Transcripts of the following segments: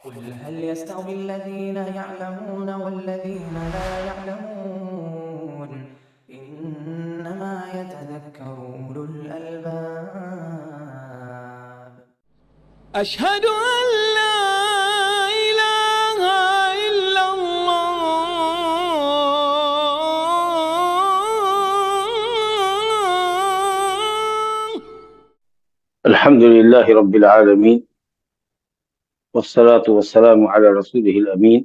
قل هل يستوي الذين يعلمون والذين لا يعلمون إنما يتذكر أولو الألباب. أشهد أن لا إله إلا الله. الحمد لله رب العالمين، والصلاة والسلام على رسوله الأمين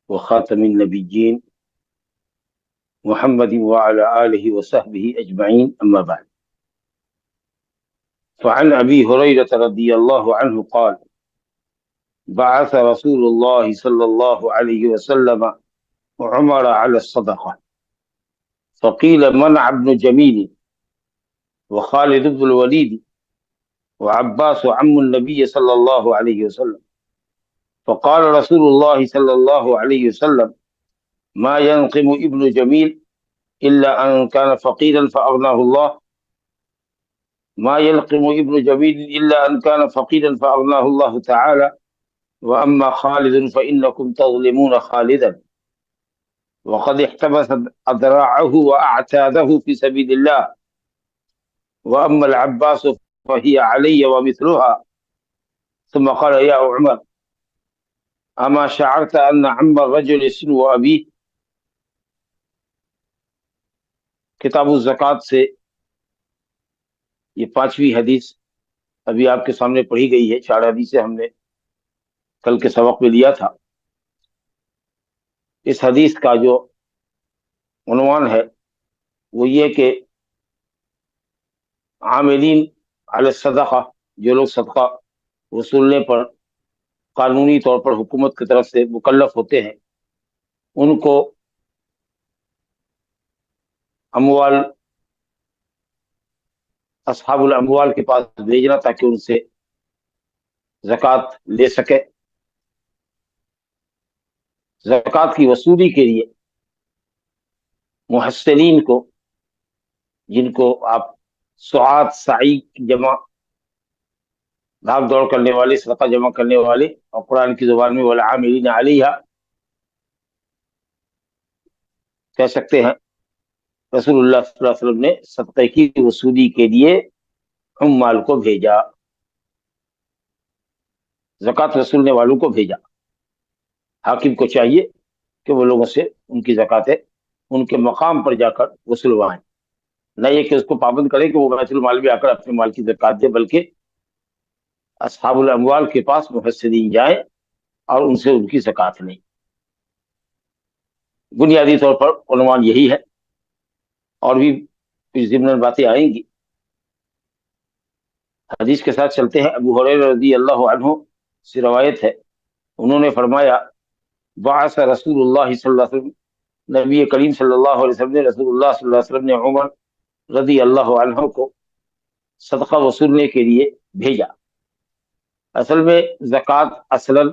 وخاتم النبيين محمد وعلى آله وصحبه أجمعين، أما بعد. فعن أبي هريرة رضي الله عنه قال: بعث رسول الله صلى الله عليه وسلم عمر على الصدقة، فقيل منع ابن جميل وخالد بن الوليد وعباس عم النبي صلى الله عليه وسلم، فقال رسول الله صلى الله عليه وسلم: ما ينقم ابن جميل إلا أن كان فقيرا فأغناه الله، ما يلقم ابن جميل إلا أن كان فقيرا فأغناه الله تعالى، وأما خالد فإنكم تظلمون خالدا، وقد احتبس أذراعه وأعتاده في سبيل الله، وأما العباس فهي علي ومثلها. ثم قال: يا عمر، أما شعرت أن عم الرجل سن أبيه؟ کتاب الزکوٰۃ سے یہ 5ویں حدیث ابھی آپ کے سامنے پڑھی گئی ہے۔ 4 حدیثیں ہم نے کل کے سبق میں لیا تھا۔ اس حدیث کا جو عنوان ہے وہ یہ کہ عاملین علی الصدقہ، جو لوگ صدقہ وصولنے پر قانونی طور پر حکومت کی طرف سے مکلف ہوتے ہیں، ان کو اموال اصحاب الاموال کے پاس بھیجنا تاکہ ان سے زکوٰۃ لے سکے۔ زکوٰۃ کی وصولی کے لیے محسنین کو، جن کو آپ سعات سعی جمع بھاگ دوڑ کرنے والے، صدقہ جمع کرنے والے، اور قرآن کی زبان میں والعاملین علیہا کہہ سکتے ہیں، رسول اللہ صلی اللہ علیہ وسلم نے صدقے کی وصولی کے لیے مال کو بھیجا، زکوٰۃ وصولنے والوں کو بھیجا۔ حاکم کو چاہیے کہ وہ لوگوں سے ان کی زکوٰتیں ان کے مقام پر جا کر وصلوائیں، نہ یہ کہ اس کو پابند کرے کہ وہ بیت المال میں آ کر اپنے مال کی زکوٰۃ دے، بلکہ اصحاب الاموال کے پاس محسنین جائیں اور ان سے ان کی زکوٰۃ لیں۔ بنیادی طور پر عنوان یہی ہے، اور بھی کچھ ضمن باتیں آئیں گی۔ حدیث کے ساتھ چلتے ہیں۔ ابو ہریرہ رضی اللہ عنہ سے روایت ہے، انہوں نے فرمایا: بعث رسول اللہ صلی اللہ علیہ وسلم، نبی کریم صلی اللہ علیہ وسلم نے، رسول اللہ صلی اللہ علیہ وسلم نے عمر رضی اللہ عنہ کو صدقہ وصولنے کے لیے بھیجا۔ اصل میں زکوٰۃ اصلاً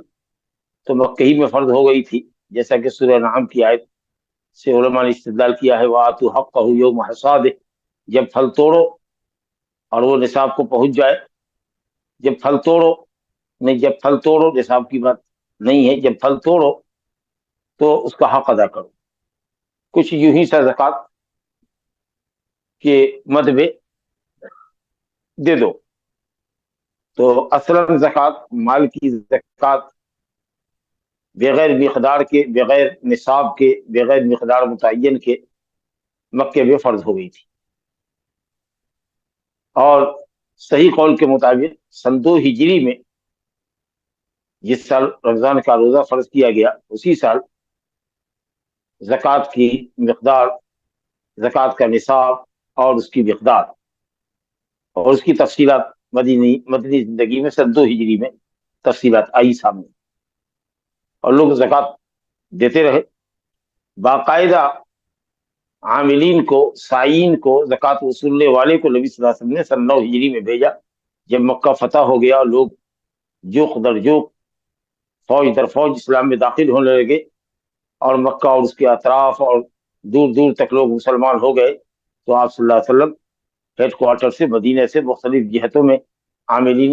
تو مکہ ہی میں فرض ہو گئی تھی، جیسا کہ سورہ انعام کی آیت سے علماء نے استدلال کیا ہے، وَآتُوا حَقَّهُ يَوْمَ حَصَادِهِ، جب پھل توڑو اور وہ نصاب کو پہنچ جائے۔ جب پھل توڑو نہیں، جب پھل توڑو نصاب کی بات نہیں ہے، جب پھل توڑو تو اس کا حق ادا کرو، کچھ یوں ہی سا زکوٰۃ کے مد میں دے دو۔ تو اصلاً زکوٰۃ، مال کی زکوٰۃ بغیر مقدار کے، بغیر نصاب کے، بغیر مقدار متعین کے مکے میں فرض ہو گئی تھی، اور صحیح قول کے مطابق سن 2 ہجری میں جس سال رمضان کا روزہ فرض کیا گیا، اسی سال زکوٰۃ کی مقدار، زکوٰۃ کا نصاب اور اس کی مقدار اور اس کی تفصیلات مدنی زندگی میں سن 2 ہجری میں تفصیلات آئی سامنے، اور لوگ زکوٰۃ دیتے رہے۔ باقاعدہ عاملین کو، سائین کو، زکوٰۃ وصولنے والے کو نبی صلی اللہ علیہ وسلم نے سن 9 ہجری میں بھیجا، جب مکہ فتح ہو گیا اور لوگ جوق در جوق، فوج در فوج اسلام میں داخل ہونے لگے، اور مکہ اور اس کے اطراف اور دور دور تک لوگ مسلمان ہو گئے، تو آپ صلی اللہ علیہ وسلم ہیڈ کوارٹر سے، مدینہ سے مختلف جہتوں میں عاملین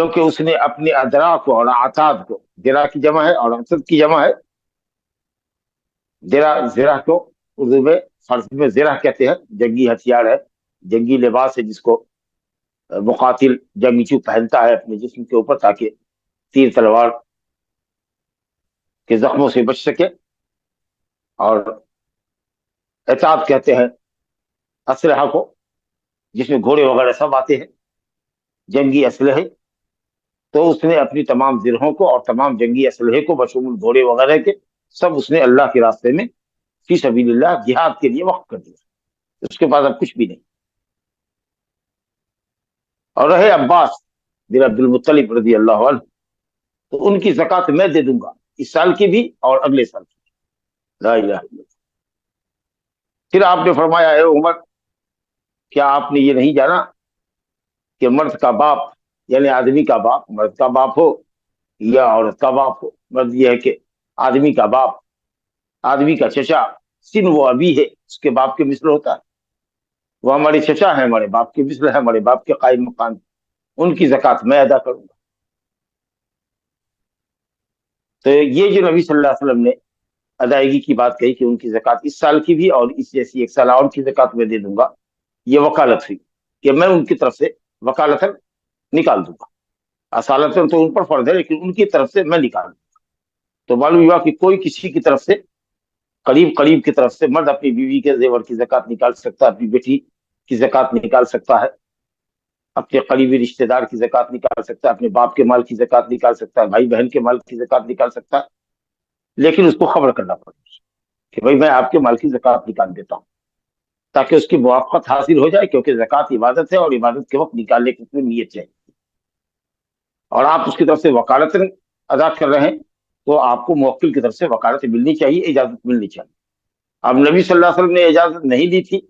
کیونکہ اس نے اپنے ادرا کو اور عتاد کو، درا کی جمع ہے اور عتد کی جمع ہے، زرہ کو اردو میں فارسی میں زرہ کہتے ہیں، جنگی ہتھیار ہے، جنگی لباس ہے جس کو مقاتل جنگجو پہنتا ہے اپنے جسم کے اوپر تاکہ تیر تلوار کے زخموں سے بچ سکے. اور عتاد کہتے ہیں اسلحہ کو جس میں گھوڑے وغیرہ سب آتے ہیں، جنگی اسلحے. تو اس نے اپنی تمام زرہوں کو اور تمام جنگی اسلحے کو بشمول گھوڑے وغیرہ کے سب اس نے اللہ کے راستے میں فی سبیل اللہ جہاد کے لیے وقف کر دیا. اس کے بعد اب کچھ بھی نہیں. اور رہے عباس بن عبد المطلب رضی اللہ عنہ، تو ان کی زکوٰۃ میں دے دوں گا، اس سال کی بھی اور اگلے سال کی. لا الہ الا اللہ. پھر آپ نے فرمایا اے عمر، کیا آپ نے یہ نہیں جانا کہ مرد کا باپ یعنی آدمی کا باپ، مرد کا باپ ہو یا عورت کا باپ ہو، مرد یہ ہے کہ آدمی کا باپ، آدمی کا چچا سن وہ ابھی ہے، اس کے باپ کے مثل ہوتا ہے. وہ ہمارے چچا ہیں، ہمارے باپ کے مثل ہے، ہمارے باپ کے قائم مقام، ان کی زکوٰۃ میں ادا کروں گا. تو یہ جو نبی صلی اللہ علیہ وسلم نے ادائیگی کی بات کہی کہ ان کی زکوٰۃ اس سال کی بھی اور اس جیسی ایک سال اور کی زکوٰۃ میں دے دوں گا، یہ وکالت ہوئی کہ میں ان کی طرف سے وکالتاً نکال دوں گا. اصالتاً تو ان پر فرض ہے لیکن ان کی طرف سے میں نکال دوں گا. تو معلوم ہوا کہ کوئی کسی کی طرف سے قریب کی طرف سے مرد اپنی بیوی کے زیور کی زکوٰۃ نکال سکتا ہے، اپنی بیٹی کی زکوٰۃ نکال سکتا ہے، اپنے قریبی رشتہ دار کی زکوٰۃ نکال سکتا ہے، اپنے باپ کے مال کی زکوٰۃ نکال سکتا ہے، بھائی بہن کے مال کی زکوٰۃ نکال سکتا ہے. لیکن اس کو خبر کرنا پڑے گی کہ بھائی میں آپ کے مال کی زکوٰۃ نکال دیتا ہوں، تاکہ اس کی موافقت حاصل ہو جائے، کیونکہ زکوٰۃ عبادت ہے اور عبادت کے وقت نکالنے کی کوئی نیت چاہیے. اور آپ اس کی طرف سے وکالت ادا کر رہے ہیں تو آپ کو موکل کی طرف سے وکالت ملنی چاہیے، اجازت ملنی چاہیے. اب نبی صلی اللہ علیہ وسلم نے اجازت نہیں دی تھی،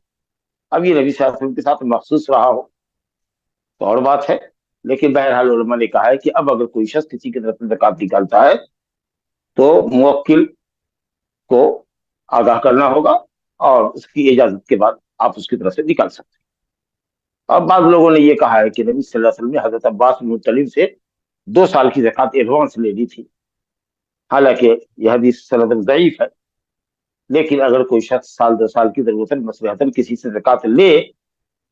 اب یہ نبی صلی اللہ علیہ وسلم کے ساتھ مخصوص رہا ہو تو اور بات ہے. لیکن بہرحال علماء نے کہا ہے کہ اب اگر کوئی شخص کسی کی طرف سے زکوٰۃ نکالتا ہے تو موکل کو آگاہ کرنا ہوگا اور اس کی اجازت کے بعد آپ اس کی طرف سے نکال سکتے ہیں. اب بعض لوگوں نے یہ کہا ہے کہ نبی صلی اللہ علیہ وسلم نے حضرت عباس بن مطلب سے 2 سال کی زکوٰۃ ایڈوانس لے لی تھی. حالانکہ یہ حدیث سند ضعیف ہے، لیکن اگر کوئی شخص سال 2 سال کی ضرورت مصلحتاً کسی سے زکوٰۃ لے،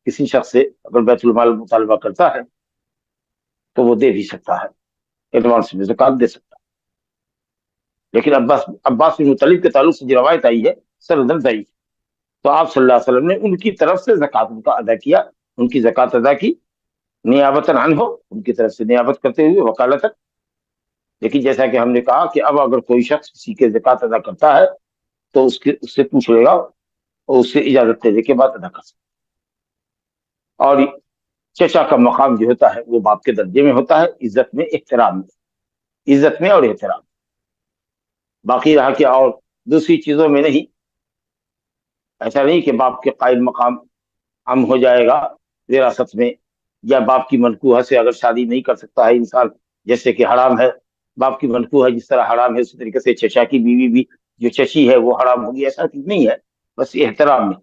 کسی شخص سے اگر بیت المال مطالبہ کرتا ہے تو وہ دے بھی سکتا ہے، ایڈوانس میں زکوٰۃ دے سکتا ہے. لیکن عباس بن مطلب کے تعلق سے جو روایت آئی ہے سند ضعیف، تو آپ صلی اللہ علیہ وسلم نے ان کی طرف سے زکوٰۃ کا ادا کیا، ان کی زکوٰۃ ادا کی نیابتاً عنہ، ان کی طرف سے نیابت کرتے ہوئے وکالتاً. لیکن جیسا کہ ہم نے کہا کہ اب اگر کوئی شخص کسی کے زکوٰۃ ادا کرتا ہے تو اس سے پوچھ لے گا اور اس سے اجازت لینے کے بعد ادا کر سکتا. اور چچا کا مقام جو ہوتا ہے وہ باپ کے درجے میں ہوتا ہے، عزت میں احترام میں، عزت میں اور احترام. باقی رہا کہ اور دوسری چیزوں میں نہیں. ایسا نہیں کہ باپ کے قائم مقام عام ہو جائے گا وراثت میں، یا باپ کی منقوہ سے اگر شادی نہیں کر سکتا ہے انسان، جیسے کہ حرام ہے باپ کی منقوہ ہے، جس طرح حرام ہے اسی طریقے سے چچا کی بیوی بھی جو چچی ہے وہ حرام ہوگی، ایسا چیز نہیں ہے. بس احترام میں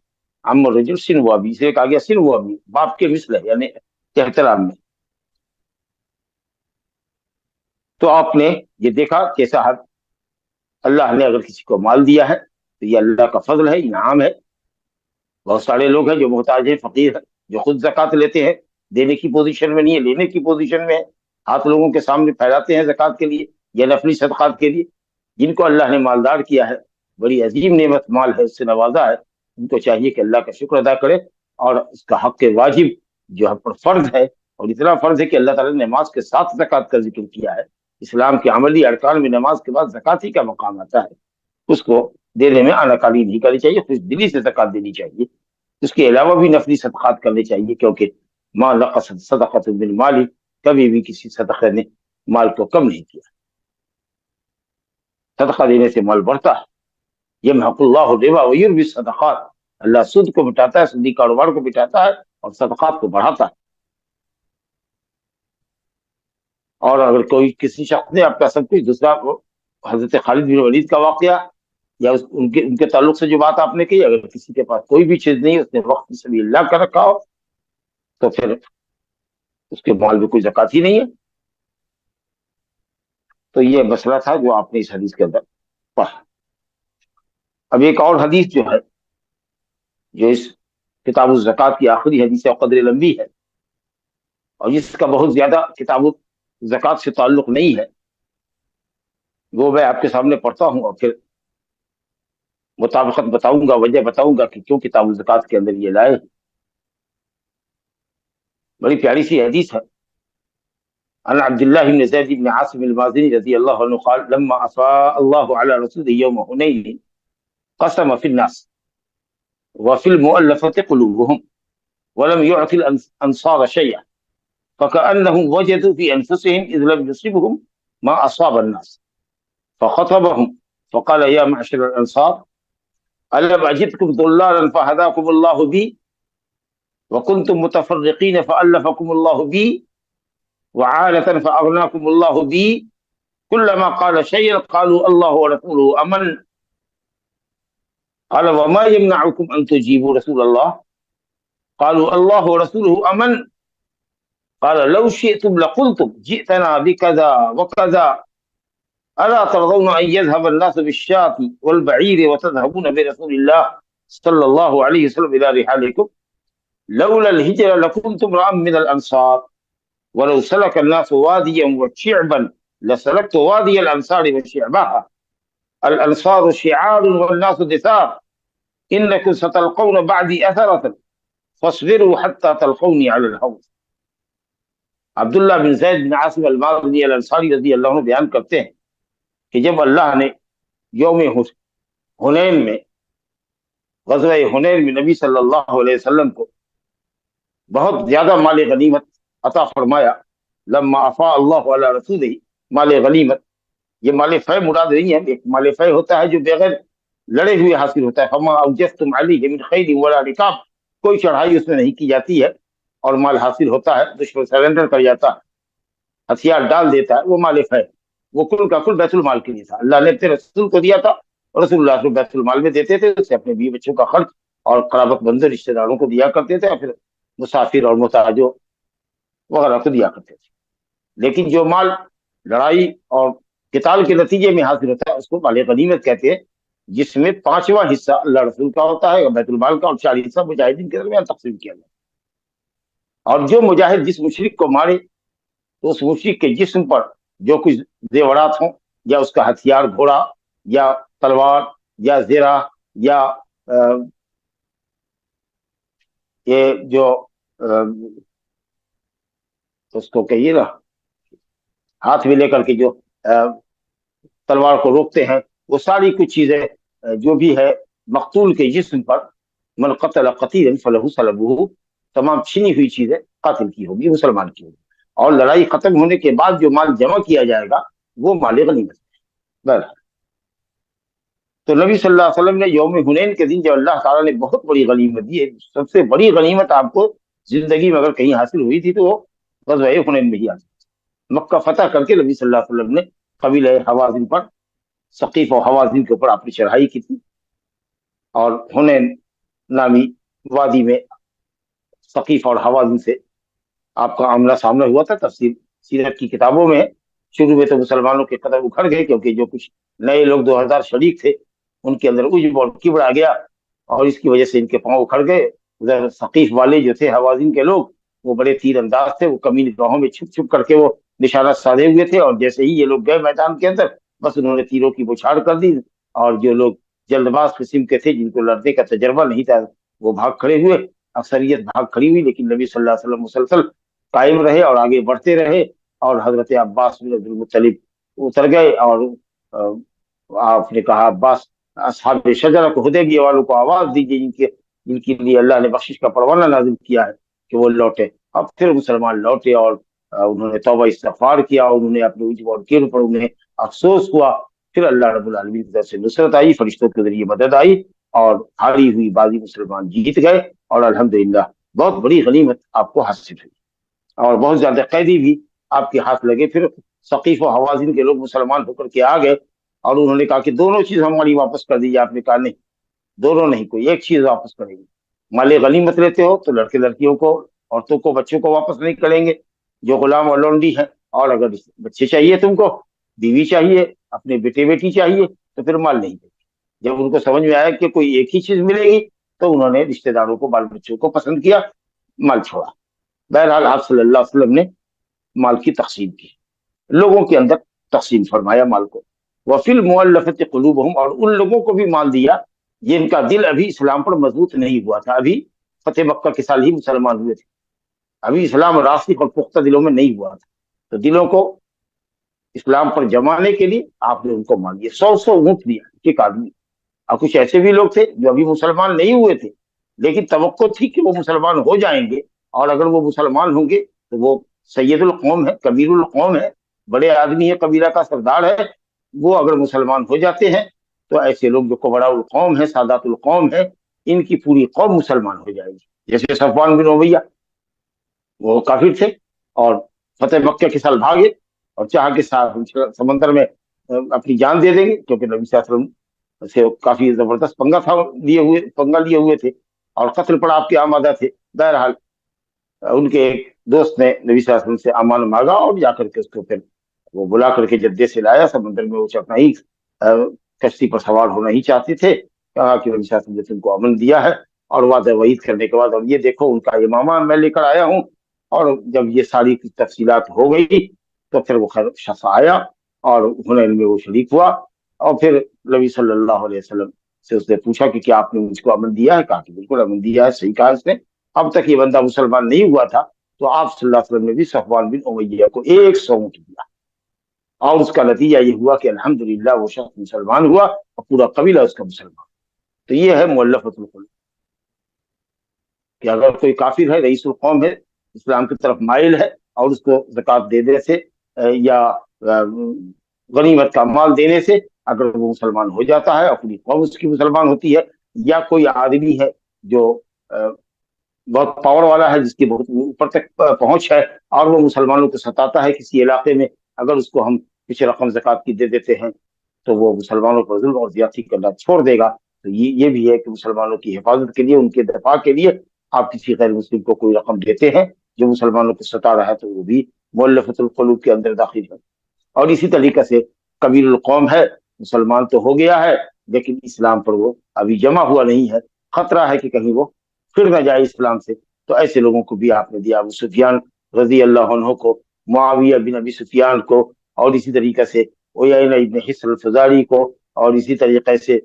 عم الرجل سن ہوا بھی، اسے کہا گیا سن ہوا بھی، باپ کے مثل ہے یعنی احترام میں. تو آپ نے یہ دیکھا کیسا حد اللہ نے اگر کسی کو مال دیا ہے تو یہ اللہ کا فضل ہے، انعام ہے. بہت سارے لوگ ہیں جو محتاج ہیں، فقیر ہیں، جو خود زکوٰۃ لیتے ہیں، دینے کی پوزیشن میں نہیں ہے، لینے کی پوزیشن میں ہے، ہاتھ لوگوں کے سامنے پھیلاتے ہیں زکوٰۃ کے لیے یا نفلی صدقات کے لیے. جن کو اللہ نے مالدار کیا ہے، بڑی عظیم نعمت مال ہے، اس سے نوازا ہے، ان کو چاہیے کہ اللہ کا شکر ادا کرے اور اس کا حق واجب جو ہم پر فرض ہے، اور اتنا فرض ہے کہ اللہ تعالیٰ نے نماز کے ساتھ زکوٰۃ کا ذکر کیا ہے. اسلام کے عملی ارکان میں نماز کے بعد زکوٰۃ ہی کا مقام آتا ہے. اس کو دینے میں آناکاری نہیں کرنی چاہیے، خوش دلی سے زکوٰۃ دینی چاہیے. اس کے علاوہ بھی نفلی صدقات کرنے چاہیے، کیونکہ ما نقصت صدقۃ من مال، کبھی بھی کسی صدقے نے مال کو کم نہیں کیا. صدقہ دینے سے مال بڑھتا ہے. یمحق اللہ الربا ویربی الصدقات، اللہ سود کو مٹاتا ہے، سودی کاروبار کو مٹاتا ہے اور صدقات کو بڑھاتا ہے. اور اگر کوئی کسی شخص نے اپنا سب کچھ دوسرا، حضرت خالد بن ولید کا واقعہ یا ان کے تعلق سے جو بات آپ نے کہی، اگر کسی کے پاس کوئی بھی چیز نہیں، اس نے وقت سے بھی اللہ کا رکھا ہو تو پھر اس کے مال میں کوئی زکوٰۃ ہی نہیں ہے. تو یہ مسئلہ تھا جو آپ نے اس حدیث کے اندر پڑھا. اب ایک اور حدیث جو ہے، جو اس کتاب الزکات کی آخری حدیث ہے، قدر لمبی ہے، اور اس کا بہت زیادہ کتاب الزکات سے تعلق نہیں ہے، وہ میں آپ کے سامنے پڑھتا ہوں اور پھر مطابقت بتاؤں گا، وجہ بتاؤں گا کہ کیوں کتاب الزکات کے اندر یہ لائے. بڑی پیاری سی حدیث ہے. عن عبد الله بن زيد بن عاصم المازني رضي الله عنه قال لما أفاء الله على رسوله يوم حنين قسم في الناس وفي المؤلفة قلوبهم ولم يعطي الأنصار شيئا فكأنهم وجدوا في أنفسهم إذ لم يصبهم ما أصاب الناس فخطبهم فقال يا معشر الأنصار ألم أجدكم ضلالا فهداكم الله بي وكنتم متفرقين فألفكم الله بي وعالة فأغناكم الله بي كلما قال شيئا قالوا الله ورسوله أمن قال وما يمنعكم أن تجيبوا رسول الله قالوا الله ورسوله أمن قال لو شئتم لقلتم جئتنا بكذا وكذا ألا ترضون أن يذهب الناس بالشاة والبعير وتذهبون برسول الله صلى الله عليه وسلم إلى رحالكم لولا الهجرة لكنتم امرأ من الأنصار ولو سلك الناس واديا وشعبا لسلكت وادي الأنصار وشعبها الأنصار شعار والناس دثار إنكم ستلقون بعدي أثرة فاصبروا حتى تلقوني على الحوض. عبداللہ بن زید بن عاصم المازنی الانصاری رضی اللہ عنہ بیان کرتے ہیں کہ جب اللہ نے یوم حنین میں، غزوہ حنین میں نبی صلی اللہ علیہ وسلم کو بہت زیادہ مال غنیمت عطا فرمایا، لما افاء اللہ علی رسولہ، مال غنیمت، یہ مال فے مراد نہیں ہے. ایک مال فے ہوتا ہے جو بغیر لڑے ہوئے حاصل ہوتا ہے، فما اوجفتم علیہ من خیل ولا رکاب، کوئی چڑھائی اس میں نہیں کی جاتی ہے اور مال حاصل ہوتا ہے، دشمن سرنڈر کر جاتا ہے، ہتھیار ڈال دیتا ہے، وہ مال فے، وہ کل کا کل بیت المال کے لیے تھا. اللہ نے اپنے رسول کو دیا تھا اور رسول اللہ کو بیت المال میں دیتے تھے، اس سے اپنے بیوی بچوں کا خرچ اور قرابت بندر رشتہ داروں کو دیا کرتے تھے، اور پھر مسافر اور محتاجوں وغیرہ کو دیا کرتے تھے. لیکن جو مال لڑائی اور قتال کے نتیجے میں حاصل ہوتا ہے اس کو مال غنیمت کہتے ہیں، جس میں 5واں حصہ اللہ رسول کا ہوتا ہے بیت المال کا، اور 4 حصہ مجاہدین کے درمیان تقسیم کیا جاتا ہے. اور جو مجاہد جس مشرک کو مارے تو اس مشرک کے جسم پر جو کچھ زیورات ہوں، یا اس کا ہتھیار گھوڑا یا تلوار یا زرہ یا یہ جو اس کو کہیے نا ہاتھ میں لے کر کے جو تلوار کو روکتے ہیں، وہ ساری کچھ چیزیں جو بھی ہے مقتول کے جسم پر، من قتل قتیلا فلہ سلبہ، تمام چھینی ہوئی چیزیں قاتل کی ہوگی، مسلمان کی ہوگی. اور لڑائی ختم ہونے کے بعد جو مال جمع کیا جائے گا وہ مال غنیمت ہے. بہرحال تو نبی صلی اللہ علیہ وسلم نے یوم حنین کے دن جب اللہ تعالیٰ نے بہت بڑی غنیمت دی ہے، سب سے بڑی غنیمت آپ کو زندگی میں اگر کہیں حاصل ہوئی تھی تو وہ غزوہ حنین میں ہی حاصل تھی. مکہ فتح کر کے نبی صلی اللہ علیہ وسلم نے قبیلہ حوازن پر، ثقیف و حوازن کے اوپر اپنی چڑھائی کی تھی، اور حنین نامی وادی میں ثقیف اور حوازن سے آپ کا آمنا سامنا ہوا تھا. تفسیر سیرت کی کتابوں میں شروع میں تو مسلمانوں کے قدم اکھڑ گئے، کیونکہ جو کچھ نئے لوگ 2000 شریک تھے ان کے اندر عجب اور کبر آ گیا، اور اس کی وجہ سے ان کے پاؤں اکھڑ گئے. ادھر ثقیف والے جو تھے حوازن کے لوگ، وہ بڑے تیر انداز تھے، وہ کمین گاہوں میں چھپ چھپ کر کے وہ نشانات سادے ہوئے تھے، اور جیسے ہی یہ لوگ گئے میدان کے اندر بس انہوں نے تیروں کی بوچھاڑ کر دی، اور جو لوگ جلد باز قسم کے تھے جن کو لڑنے کا تجربہ نہیں تھا وہ بھاگ کھڑے ہوئے، اکثریت بھاگ کھڑی ہوئی. لیکن نبی صلی اللہ علیہ وسلم مسلسل قائم رہے اور آگے بڑھتے رہے، اور حضرت عباس بن عبد المطلب اتر گئے، اور آپ نے کہا عباس اصحاب شجرہ کو، حدیبیہ والوں کو آواز دیجیے جن کے لیے اللہ نے بخشش کا پروانہ نازل کیا ہے کہ وہ لوٹے. اب پھر مسلمان لوٹے اور انہوں نے توبہ استغفار کیا، اور انہوں نے اپنے عجب اور کبر پر انہیں افسوس ہوا. پھر اللہ رب العالمین کی طرف سے نصرت آئی، فرشتوں کے ذریعے مدد آئی، اور ہاری ہوئی بازی مسلمان جیت گئے، اور الحمدللہ بہت بڑی غنیمت آپ کو حاصل ہوئی، اور بہت زیادہ قیدی بھی آپ کے ہاتھ لگے. پھر ثقیف و حوازن کے لوگ مسلمان ہو کر کے آ گئے، اور انہوں نے کہا کہ دونوں چیز ہماری واپس کر دیجیے. آپ نے کہا نہیں، دونوں نہیں، کوئی ایک چیز واپس کریں گے. مال غنیمت لیتے ہو تو لڑکے لڑکیوں کو، عورتوں کو، بچوں کو واپس نہیں کریں گے جو غلام اور لونڈی ہیں، اور اگر بچے چاہیے تم کو بیوی چاہیے, اپنے بیٹے بیٹی چاہیے, تو پھر مال نہیں دیتے. جب ان کو سمجھ میں آیا کہ کوئی ایک ہی چیز ملے گی تو انہوں نے رشتہ داروں کو, بال بچوں کو پسند کیا, مال چھوڑا. بہرحال آپ صلی اللہ علیہ وسلم نے مال کی تقسیم کی, لوگوں کے اندر تقسیم فرمایا مال کو. وفی المؤلفۃ قلوبہم, اور ان لوگوں کو بھی مال دیا جن کا دل ابھی اسلام پر مضبوط نہیں ہوا تھا, ابھی فتح مکہ کے سال ہی مسلمان ہوئے تھے, ابھی اسلام راسخ اور پختہ دلوں میں نہیں ہوا تھا. تو دلوں کو اسلام پر جمانے کے لیے آپ نے ان کو مال دیا. 100 اونٹ دیا ایک آدمی. اور کچھ ایسے بھی لوگ تھے جو ابھی مسلمان نہیں ہوئے تھے, لیکن توقع تھی کہ وہ مسلمان ہو جائیں گے, اور اگر وہ مسلمان ہوں گے تو وہ سید القوم ہے, کبیر القوم ہے, بڑے آدمی ہے, قبیلہ کا سردار ہے, وہ اگر مسلمان ہو جاتے ہیں تو ایسے لوگ جو کبراء القوم ہے, سادات القوم ہے, ان کی پوری قوم مسلمان ہو جائے گی. جیسے صفوان بن امیہ, وہ کافر تھے اور فتح مکہ کے سال بھاگے اور چاہ کے ساتھ سمندر میں اپنی جان دے دیں گے, کیونکہ نبی صلی اللہ علیہ وسلم سے کافی زبردست پنگا لیے ہوئے تھے اور قتل پر آپ کے آمادہ تھے. بہرحال ان کے ایک دوست نے نبی صلی اللہ علیہ وسلم سے امان مانگا اور جا کر کے اس کو پھر وہ بلا کر کے جدے سے لایا. سمندر میں وہ چڑھنا ہی, کشتی پر سوار ہونا ہی چاہتے تھے. کہا کہ نبی صلی اللہ علیہ وسلم نے تم کو امن دیا ہے, اور وعدہ وعید کرنے کے بعد, اور یہ دیکھو ان کا امامہ میں لے کر آیا ہوں. اور جب یہ ساری تفصیلات ہو گئی تو پھر وہ شخص آیا اور حنین میں وہ شریک ہوا, اور پھر نبی صلی اللہ علیہ وسلم سے اس نے پوچھا کہ کیا آپ نے مجھ کو امن دیا ہے؟ کہا کہ بالکل امن دیا ہے. صحیح کہا اس نے. اب تک یہ بندہ مسلمان نہیں ہوا تھا, تو آپ صلی اللہ علیہ وسلم نے بھی صفوان بن امیہ کو 100 اونٹ دیا, اور اس کا نتیجہ یہ ہوا کہ الحمدللہ وہ شخص مسلمان ہوا اور پورا قبیلہ اس کا مسلمان. تو یہ ہے مؤلفۃ القلوب, کہ اگر کوئی کافر ہے, رئیس القوم ہے, اسلام کی طرف مائل ہے, اور اس کو زکوٰۃ دینے سے یا غنیمت کا مال دینے سے اگر وہ مسلمان ہو جاتا ہے, اپنی قوم اس کی مسلمان ہوتی ہے, یا کوئی آدمی ہے جو بہت پاور والا ہے, جس کی بہت اوپر تک پہنچ ہے, اور وہ مسلمانوں کو ستاتا ہے کسی علاقے میں, اگر اس کو ہم کچھ رقم زکوٰۃ کی دے دیتے ہیں تو وہ مسلمانوں پر ظلم اور زیادتی کرنا چھوڑ دے گا. تو یہ بھی ہے کہ مسلمانوں کی حفاظت کے لیے, ان کے دفاع کے لیے آپ کسی غیر مسلم کو کوئی رقم دیتے ہیں جو مسلمانوں کو ستا رہا ہے, تو وہ بھی مؤلفۃ القلوب کے اندر داخل ہے. اور اسی طریقے سے کبیر القوم ہے, مسلمان تو ہو گیا ہے لیکن اسلام پر وہ ابھی جمع ہوا نہیں ہے, خطرہ ہے کہ کہیں وہ پھر نہ جائے اسلام سے, تو ایسے لوگوں کو بھی آپ نے دیا. ابو سفیان رضی اللہ عنہ کو, معاویہ بن ابی سفیان کو, اور اسی طریقے سے عیینہ ابن حصن الفزاری کو, اور اسی طریقے سے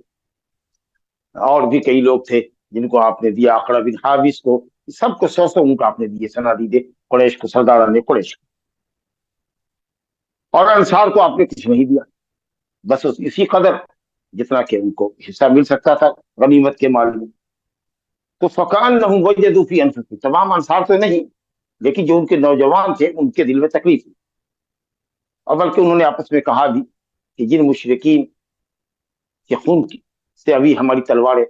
اور بھی کئی لوگ تھے جن کو آپ نے دیا, اقرع بن حابس کو, سب کو 100 اونٹ آپ نے دیے, صنادید قریش کو, سرداران قریش کو. اور انصار کو آپ نے کچھ نہیں دیا, بس اسی قدر جتنا کہ ان کو حصہ مل سکتا تھا غنیمت کے مال میں. تو فکأنہم وجدوا فی انفسہم, تمام انصار تو نہیں, لیکن جو ان کے نوجوان تھے ان کے دل میں تکلیف تھی, اور بلکہ انہوں نے آپس میں کہا بھی کہ جن مشرکین کے خون سے ابھی ہماری تلواریں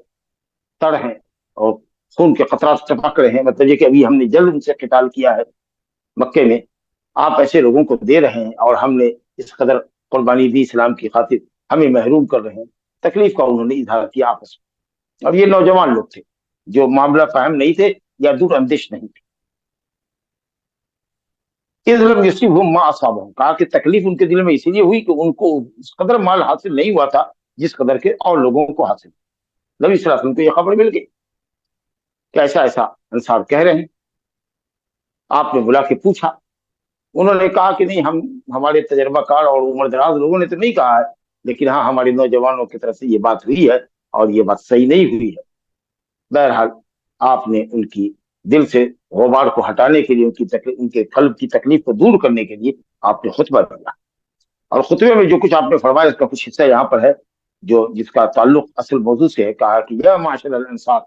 تڑ ہیں اور خون کے قطرات ٹپک رہے ہیں, مطلب یہ کہ ابھی ہم نے جلد ان سے قتال کیا ہے مکے میں, آپ ایسے لوگوں کو دے رہے ہیں اور ہم نے اس قدر قربانی دی اسلام کی خاطر, ہمیں محروم کر رہے ہیں. تکلیف کا انہوں نے اظہار کیا آپس میں. اور یہ نوجوان لوگ تھے جو معاملہ فاہم نہیں تھے یا دور اندیش نہیں تھے. اذ لم یصبہم ما اصابہم, کہا کہ تکلیف ان کے دل میں اسی لیے ہوئی کہ ان کو اس قدر مال حاصل نہیں ہوا تھا جس قدر کے اور لوگوں کو حاصل. نبی صلی اللہ علیہ وسلم کو یہ خبر مل گئی کہ ایسا ایسا انصار کہہ رہے ہیں. آپ نے بلا کے پوچھا, انہوں نے کہا کہ نہیں, ہمارے تجربہ کار اور عمر دراز لوگوں نے تو نہیں کہا ہے, لیکن ہاں ہمارے نوجوانوں کی طرف سے یہ بات ہوئی ہے اور یہ بات صحیح نہیں ہوئی ہے. بہرحال آپ نے ان کی دل سے غبار کو ہٹانے کے لیے, ان کے قلب کی تکلیف کو دور کرنے کے لیے آپ نے خطبہ دیا. اور خطبے میں جو کچھ آپ نے فرمایا اس کا کچھ حصہ یہاں پر ہے جو جس کا تعلق اصل موضوع سے ہے. کہا کہ یا معاشر الانصار,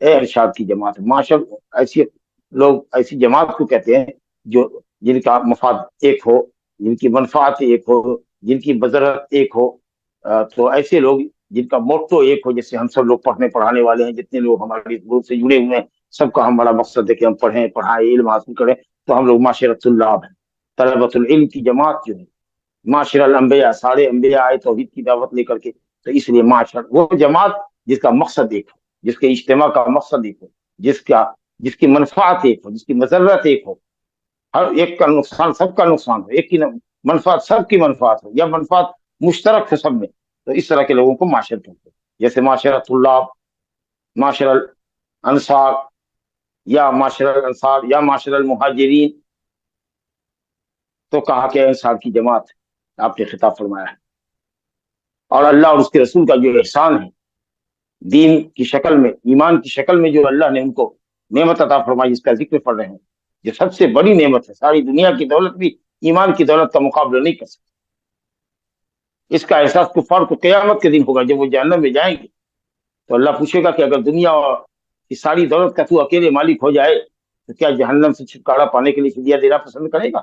اے ارشاد کی جماعت. معاشر ایسی لوگ, ایسی جماعت کو کہتے ہیں جو جن کا مفاد ایک ہو, جن کی منفعت ایک ہو, جن کی بذرت ایک ہو. تو ایسے لوگ جن کا موٹو ایک ہو, جیسے ہم سب لوگ پڑھنے پڑھانے والے ہیں, جتنے لوگ ہمارے گروپ سے جڑے ہوئے ہیں, سب کا ہمارا مقصد ہے کہ ہم پڑھیں, پڑھائیں, علم حاصل کریں. تو ہم لوگ معاشرۃ اللہ ہیں, طلبۃ العلم کی جماعت جو ہے. معاشر الانبیاء, سارے انبیاء آئے توحید کی دعوت لے کر کے, تو اس لیے معاشر وہ جماعت جس کا مقصد ایک ہو, جس کے اجتماع کا مقصد ایک ہو, جس کی منفعت ایک ہو, جس کی مضرت ایک ہو, ہر ایک کا نقصان سب کا نقصان ہو, ایک کی منفعت سب کی منفعت ہو یا منفعت مشترک ہو سب میں، تو اس طرح کے لوگوں کو معاشرت کہتے ہیں. جیسے معاشرہ طلاب، معاشرہ الانصار، یا معاشرہ الانصار یا معاشرہ المہاجرین. تو کہا کہ انصار کی جماعت آپ نے خطاب فرمایا ہے. اور اللہ اور اس کے رسول کا جو احسان ہے دین کی شکل میں، ایمان کی شکل میں، جو اللہ نے ان کو نعمت عطا فرمائی، اس کا ذکر پڑھ رہے ہیں. یہ سب سے بڑی نعمت ہے. ساری دنیا کی دولت بھی ایمان کی دولت کا مقابلہ نہیں کر سکتی. اس کا احساس کفار کو قیامت کے دن ہوگا جب وہ جہنم میں جائیں گے. تو اللہ پوچھے گا کہ اگر دنیا کی ساری دولت کا تو اکیلے مالک ہو جائے تو کیا جہنم سے چھٹکارا پانے کے لیے فدیہ دینا پسند کرے گا؟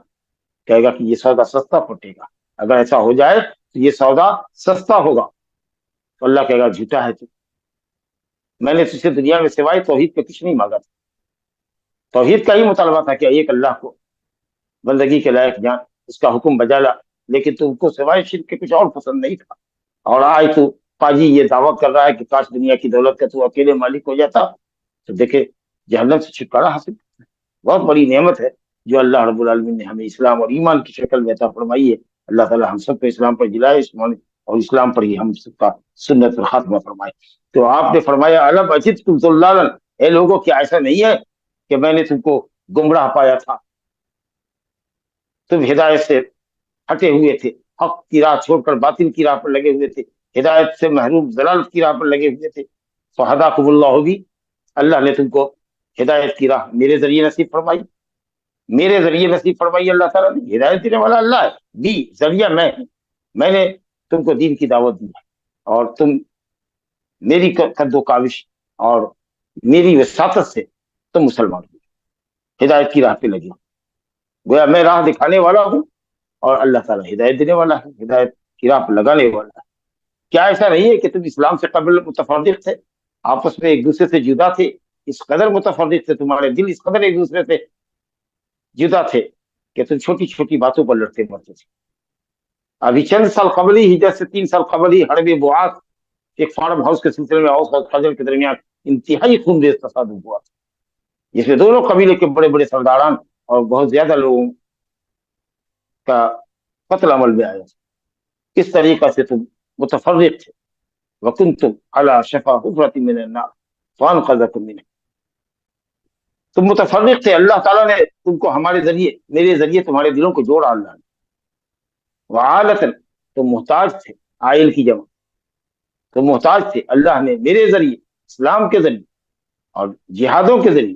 کہے گا کہ یہ سودا سستا پڑے گا. اگر ایسا ہو جائے تو یہ سودا سستا ہوگا. تو اللہ کہے گا جھوٹا ہے تو، میں نے تجھ سے دنیا میں سوائے توحید پہ کچھ نہیں مانگا تھا. توحید کا ہی مطالبہ تھا کہ ایک اللہ کو بندگی کے لائق جان، اس کا حکم بجا لا، لیکن تم کو سوائے شرک کے کچھ اور پسند نہیں تھا. اور آج تو پاجی یہ دعویٰ کر رہا ہے کہ کاش دنیا کی دولت کا تو اکیلے مالک ہو جاتا. تو دیکھے جہنم سے چھٹکارا حاصل کرتا ہے. بہت بڑی نعمت ہے جو اللہ رب العالمین نے ہمیں اسلام اور ایمان کی شکل میں عطا فرمائی ہے. اللہ تعالی ہم سب کو اسلام پر جلائے اور اسلام پر ہی ہم سب کا سنت پر خاتمہ فرمائے. تو آپ نے فرمایا الم اجدکم ضلالا، اے لوگوں کیا ایسا نہیں ہے کہ میں نے تم کو گمراہ پایا تھا، تم ہدایت سے ہٹے ہوئے تھے، حق کی راہ چھوڑ کر باطل کی راہ پر لگے ہوئے تھے، ہدایت سے محروم ضلالت کی راہ پر لگے ہوئے تھے. فہداکم اللہ بھی، اللہ نے تم کو ہدایت کی راہ میرے ذریعے نصیب فرمائی. میرے ذریعے نصیب فرمائی اللہ تعالیٰ نے. ہدایت دینے والا اللہ ہے، بھی ذریعہ میں نے تم کو دین کی دعوت دی ہے، اور تم میری قد و کاوش اور میری وساطت سے تم مسلمان ہو، ہدایت کی راہ پہ لگے. گویا میں راہ دکھانے والا ہوں اور اللہ تعالیٰ ہدایت دینے والا ہے، ہدایت کی راہ پہ لگانے والا ہے. کیا ایسا نہیں ہے کہ تم اسلام سے قبل متفرق تھے، آپس میں ایک دوسرے سے جدا تھے، اس قدر متفرق تھے، تمہارے دل اس قدر ایک دوسرے سے جدا تھے کہ تم چھوٹی چھوٹی باتوں پر لڑتے مرتے تھے. ابھی چند سال قبل ہی، ہجرت سے 3 سال قبل ہی حرب بعاث ایک فارم ہاؤس کے سلسلے میں اوس اور خزرج کے درمیان انتہائی خونریز تصادم ہوا، جس میں دونوں قبیلے کے بڑے بڑے سرداران اور بہت زیادہ لوگوں کا قتل عمل میں آیا. کس طریقہ سے تم متفرق تھے. وکنتم علی شفا حفرۃ من النار فانقذکم منها، تم متفرق تھے، اللہ تعالیٰ نے تم کو ہمارے ذریعے، میرے ذریعے تمہارے دلوں کو جوڑا اللہ نے. وعالۃ، تم محتاج تھے، عائل کی جمع، تم محتاج تھے، اللہ نے میرے ذریعے، اسلام کے ذریعے اور جہادوں کے ذریعے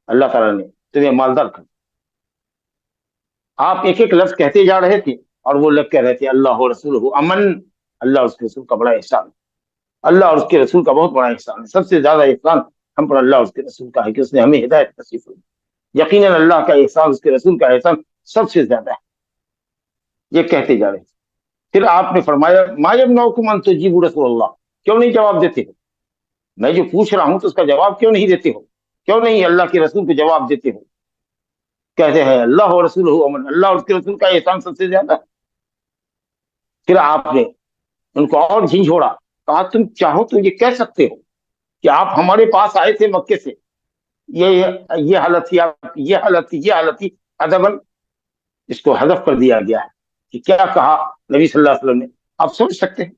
اللہ تعالیٰ نے تمہیں مالدار کر. آپ ایک ایک لفظ کہتے جا رہے تھے اور وہ لگ کہہ رہے تھے اللہ رسولہ امن. اللہ اور اس کے رسول کا بڑا احسان ہے، اللہ اور اس کے رسول کا بہت بڑا احسان ہے. سب سے زیادہ احسان ہم پر اللہ اور اس کے رسول کا ہے کہ اس نے ہمیں ہدایت نصیب کی. یقیناً اللہ کا احسان، اس کے رسول کا احسان سب سے زیادہ ہے. یہ کہتے جا رہے تھے. پھر آپ نے فرمایا ما یمنعکم ان تجیبوا رسول اللہ، کیوں نہیں جواب دیتے ہو؟ میں جو پوچھ رہا ہوں تو اس کا جواب کیوں نہیں دیتے ہو؟ کیوں نہیں اللہ کے رسول کو جواب دیتے ہو؟ کہتے ہیں اللہ و رسولہ امن، اللہ اور اس کے رسول کا احسان سب سے زیادہ. پھر آپ نے ان کو اور جھنجھوڑا، کہا تم چاہو تو یہ کہہ سکتے ہو کہ آپ ہمارے پاس آئے تھے مکے سے، یہ حالت تھی، یہ حالت تھی، یہ حالت تھی. ادباً اس کو حذف کر دیا گیا ہے کہ کیا کہا نبی صلی اللہ علیہ وسلم نے. آپ سمجھ سکتے ہیں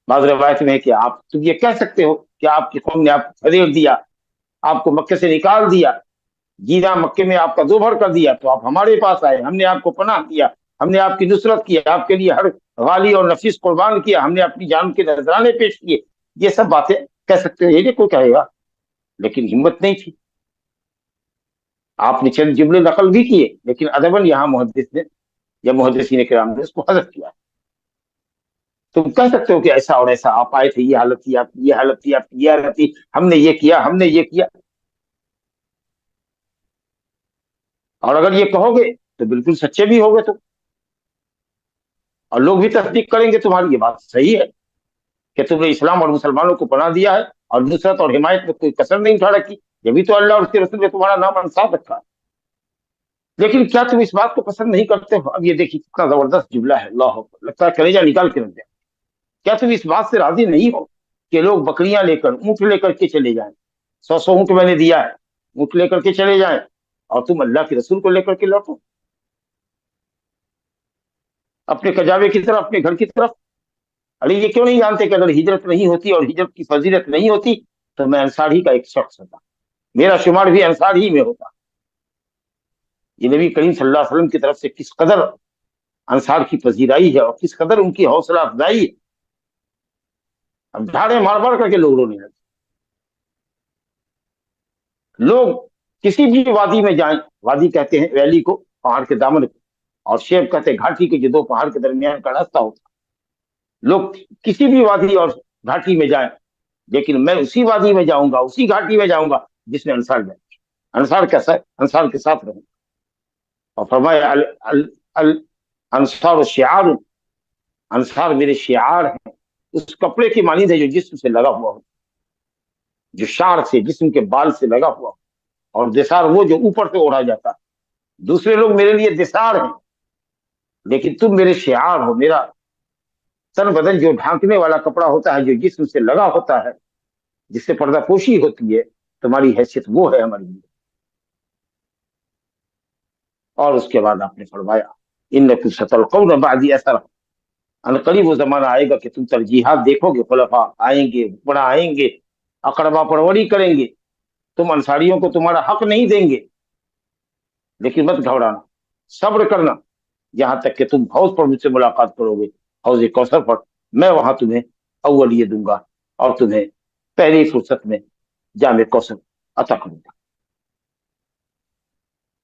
بعض روایت میں ہے کہ آپ تم یہ کہہ سکتے ہو کہ آپ کی قوم نے آپ کو خدیڑ دیا، آپ کو مکے سے نکال دیا، جینا مکے میں آپ کا دو بھر کر دیا، تو آپ ہمارے پاس آئے، ہم نے آپ کو پناہ دیا، ہم نے آپ کی نصرت کی، آپ کے لیے ہر غالی اور نفیس قربان کیا، ہم نے اپنی جان کے نذرانے پیش کیے. یہ سب باتیں کہہ سکتے ہو، یہ کوئی کہے گا، لیکن ہمت نہیں تھی. آپ نے چند جملے نقل بھی کیے، لیکن ادباً یہاں محدث نے یا محدثین کرام نے اس کو حذف کیا. تم کہہ سکتے ہو کہ ایسا اور ایسا، آپ آئے تھے، یہ حالت تھی، آپ کی یہ حالت تھی، آپ کی یہ حالت تھی، ہم نے یہ کیا، ہم نے یہ کیا. اور اگر یہ کہو گے تو بالکل سچے بھی ہوگے تم، اور لوگ بھی تصدیق کریں گے تمہاری یہ بات صحیح ہے کہ تم نے اسلام اور مسلمانوں کو پناہ دیا ہے اور نصرت اور حمایت میں کوئی کسر نہیں اٹھا رکھی. یہ بھی تو اللہ اور اس کے رسول نے تمہارا نام انصاف رکھا ہے. لیکن کیا تم اس بات کو پسند نہیں کرتے ہو؟ اب یہ دیکھیے کتنا زبردست جملہ ہے، اللہ اکبر، لگتا ہے کلیجہ نکال کے رکھ دیں. کیا تم اس بات سے راضی نہیں ہو کہ لوگ بکریاں لے کر، اونٹ لے کر کے چلے جائیں، 100 اونٹ میں نے دیا ہے، اونٹ لے کر کے چلے جائیں، اور تم اللہ کے رسول کو لے کر کے لوٹو؟ اپنے کجاوے کی طرف، اپنے گھر کی طرف. ارے یہ کیوں نہیں جانتے کہ اگر ہجرت نہیں ہوتی اور ہجرت کی فضیلت نہیں ہوتی تو میں انصار ہی کا ایک شخص ہوتا، میرا شمار بھی انصار ہی میں ہوتا. یہ نبی کریم صلی اللہ علیہ وسلم کی طرف سے کس قدر انصار کی پذیرائی ہے اور کس قدر ان کی حوصلہ افزائی ہے. اب دھاڑے مار مار کر کے لوگ رونے لگے. لوگ کسی بھی وادی میں جائیں، وادی کہتے ہیں ویلی کو، پہاڑ کے دامن کو، اور شیب کہتے ہیں گھاٹی کے جو دو پہاڑ کے درمیان کا راستہ ہوتا. لوگ کسی بھی وادی اور گھاٹی میں جائیں، لیکن میں اسی وادی میں جاؤں گا، اسی گھاٹی میں جاؤں گا جس میں انصار جائیں، انصار کے ساتھ رہوں. اور فرمایا انصار شعار، انصار میرے شعار ہیں. اس کپڑے کی مانند ہے جو جسم سے لگا ہوا ہو، جو شعر سے، جسم کے بال سے لگا ہوا ہو. اور دثار وہ جو اوپر سے اوڑھا جاتا ہے. دوسرے لوگ میرے لیے دثار ہیں، لیکن تم میرے شعار ہو. میرا تن بدن جو ڈھانکنے والا کپڑا ہوتا ہے، جو جسم سے لگا ہوتا ہے، جس سے پردہ پوشی ہوتی ہے، تمہاری حیثیت وہ ہے ہماری لیے. اور اس کے بعد آپ نے فرمایا انکم ستلقون بعدی اثرا، ان قریب وہ زمانہ آئے گا کہ تم ترجیحات دیکھو گے. خلفاء آئیں گے، حکمراں آئیں گے، اقربا پروری کریں گے. تم انصاریوں کو تمہارا حق نہیں دیں گے، لیکن مت گھبرانا، صبر کرنا، یہاں تک کہ تم حوض پر مجھ سے ملاقات کرو گے، حوض کوثر پر. میں وہاں تمہیں اول یہ دوں گا اور تمہیں پہلی فرصت میں جام کوثر عطا کروں گا.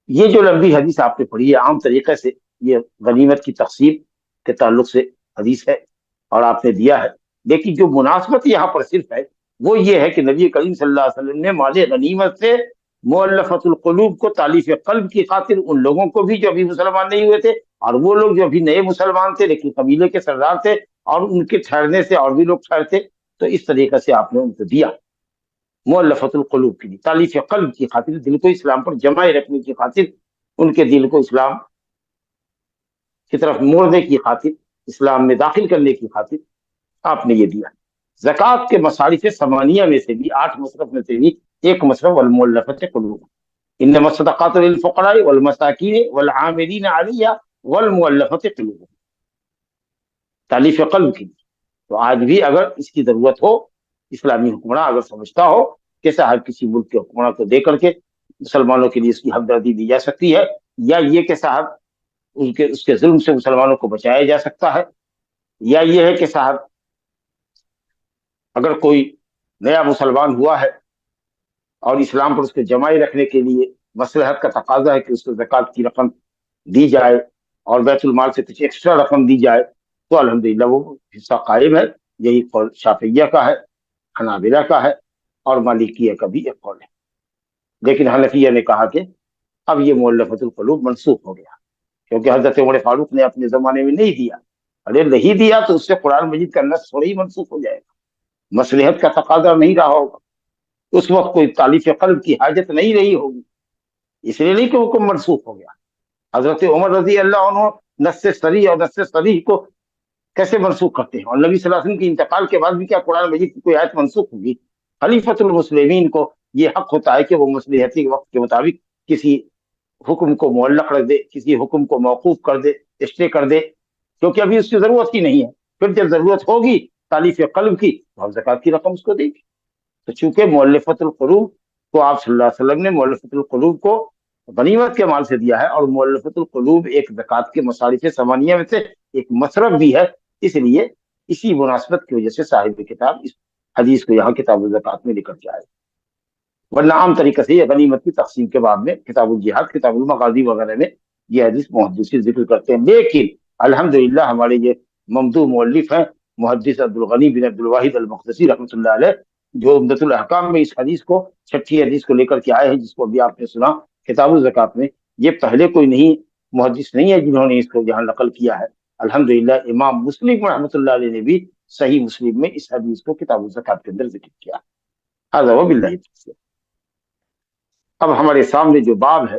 یہ جو لمبی حدیث آپ نے پڑھی ہے، عام طریقے سے یہ غنیمت کی تقسیم کے تعلق سے حدیث ہے اور آپ نے دیا ہے. لیکن جو مناسبت یہاں پر صرف ہے وہ یہ ہے کہ نبی کریم صلی اللہ علیہ وسلم نے مال غنیمت سے مؤلفۃ القلوب کو، تالیف قلب کی خاطر، ان لوگوں کو بھی جو ابھی مسلمان نہیں ہوئے تھے اور وہ لوگ جو ابھی نئے مسلمان تھے لیکن قبیلے کے سردار تھے، اور ان کے ٹھہرنے سے اور بھی لوگ ٹھہرتے، تو اس طریقے سے آپ نے ان کو دیا. مؤلفۃ القلوب کے لیے، تالیف قلب کی خاطر، دل کو اسلام پر جمائے رکھنے کی خاطر، ان کے دل کو اسلام کی طرف موڑنے کی خاطر، اسلام میں داخل کرنے کی خاطر آپ نے یہ دیا. زکوٰۃ کے مصارف ثمانیہ میں سے بھی، 8 مصرف میں سے بھی ایک مصرف والمؤلفۃ قلوب، انما الصدقات للفقراء والمساکین والعاملین علیہا والمؤلفۃ قلوب، تالیف قلب کی. تو آج بھی اگر اس کی ضرورت ہو، اسلامی حکمراں اگر سمجھتا ہو کہ صاحب کسی ملک کے حکمراں کو دے کر کے مسلمانوں کے لیے اس کی ہمدردی دی جا سکتی ہے، یا یہ کہ صاحب اس کے ظلم سے مسلمانوں کو بچایا جا سکتا ہے، یا یہ ہے کہ صاحب اگر کوئی نیا مسلمان ہوا ہے اور اسلام پر اس کو جمائے رکھنے کے لیے مصلحت کا تقاضا ہے کہ اس کو زکوٰۃ کی رقم دی جائے اور بیت المال سے کچھ ایکسٹرا رقم دی جائے، تو الحمدللہ وہ حصہ قائم ہے. یہی قول شافعیہ کا ہے، حنابلہ کا ہے اور مالکیہ کا بھی ایک قول ہے. لیکن حنفیہ نے کہا کہ اب یہ مؤلفۃ القلوب منسوخ ہو گیا، کیونکہ حضرت عمر فاروق نے اپنے زمانے میں نہیں دیا. ارے نہیں دیا تو اس سے قرآن مجید کا نص تھوڑی ہی منسوخ ہو جائے گا، مصلحت کا تقاضا نہیں رہا ہوگا، اس وقت کوئی تالیف قلب کی حاجت نہیں رہی ہوگی، اس لیے نہیں کہ حکم منسوخ ہو گیا. حضرت عمر رضی اللہ عنہ نص صریح اور نص صریح کو کیسے منسوخ کرتے ہیں؟ اور نبی صلی اللہ علیہ وسلم کے انتقال کے بعد بھی کیا قرآن مجید کی کوئی آیت منسوخ ہوگی؟ خلیفۃ المسلمین کو یہ حق ہوتا ہے کہ وہ مصلحتی وقت کے مطابق کسی حکم کو معلق رکھ دے، کسی حکم کو موقوف کر دے، اسٹے کر دے، کیونکہ ابھی اس کی ضرورت ہی نہیں ہے. پھر جب ضرورت ہوگی تالیف قلب کی تو ہم زکوٰۃ کی رقم اس کو دے گی. تو چونکہ مؤلفۃ القلوب کو آپ صلی اللہ علیہ وسلم نے مؤلفۃ القلوب کو غنیمت کے مال سے دیا ہے، اور مؤلفۃ القلوب ایک زکوٰۃ کے مصارف ثمانیہ میں سے ایک مصرف بھی ہے، اس لیے اسی مناسبت کی وجہ سے صاحب کتاب اس حدیث کو یہاں کتاب الزکوٰۃ میں لکھ کے آئے. ورنہ عام طریقے سے یہ غنیمت کی تقسیم کے بعد میں کتاب الجہاد، کتاب المغازی وغیرہ میں یہ حدیث محدثین ذکر کرتے ہیں. لیکن الحمدللہ ہمارے یہ ممدوح مؤلف ہیں محدث عبدالغنی بن عبدالواحد المقدسی رحمۃ اللہ علیہ، جو عمدۃ الاحکام میں اس حدیث کو، 6ٹھی حدیث کو لے کر کے آئے ہیں، جس کو ابھی آپ نے سنا کتاب الزکوٰۃ میں. یہ پہلے کوئی نہیں محدث نہیں ہے جنہوں نے اس کو یہاں نقل کیا ہے. الحمدللہ امام مسلم رحمۃ اللہ علیہ نے بھی صحیح مسلم میں اس حدیث کو کتاب الزکوٰۃ کے اندر ذکر کیا. ھذا وباللہ التوفیق. اب ہمارے سامنے جو باب ہے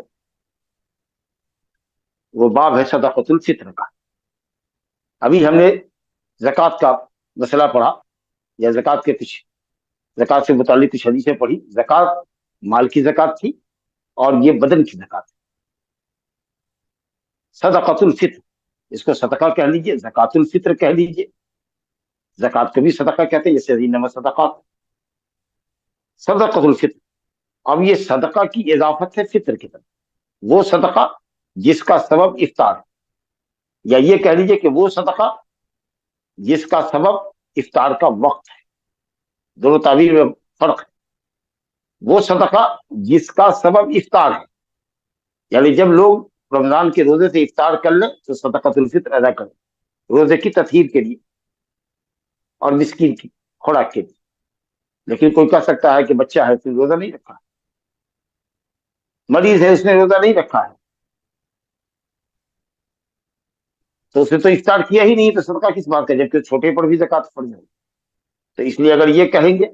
وہ باب ہے صدقۃ الفطر کا. ابھی ہم نے زکوٰۃ کا مسئلہ پڑھا، یا زکوٰۃ کے کچھ زکوٰۃ سے متعلق کچھ حدیثیں پڑھی. زکوٰۃ مال کی زکوٰۃ تھی اور یہ بدن کی زکوٰۃ. صدقۃ الفطر اس کو صدقہ کہہ لیجیے، زکات الفطر کہہ لیجیے، زکات کو بھی صدقہ کہتے ہیں، جیسے انما صدقات صدقۃ الفطر. اب یہ صدقہ کی اضافت ہے فطر کی طرف، وہ صدقہ جس کا سبب افطار ہے، یا یہ کہہ لیجیے کہ وہ صدقہ جس کا سبب افطار کا وقت ہے. دونوں تعبیر میں فرق ہے. وہ صدقہ جس کا سبب افطار ہے، یعنی جب لوگ رمضان کے روزے سے افطار کر لیں تو صدقۃ الفطر ادا کریں روزے کی تطہیر کے لیے اور مسکین کی خوراک کے لیے. لیکن کوئی کہہ سکتا ہے کہ بچہ ہے پھر روزہ نہیں رکھا، مریض ہے اس نے روزہ نہیں رکھا ہے، تو اسے تو افطار کیا ہی نہیں، تو صدقہ کس بات کا، جبکہ چھوٹے پر بھی زکات پڑ جائے. تو اس لیے اگر یہ کہیں گے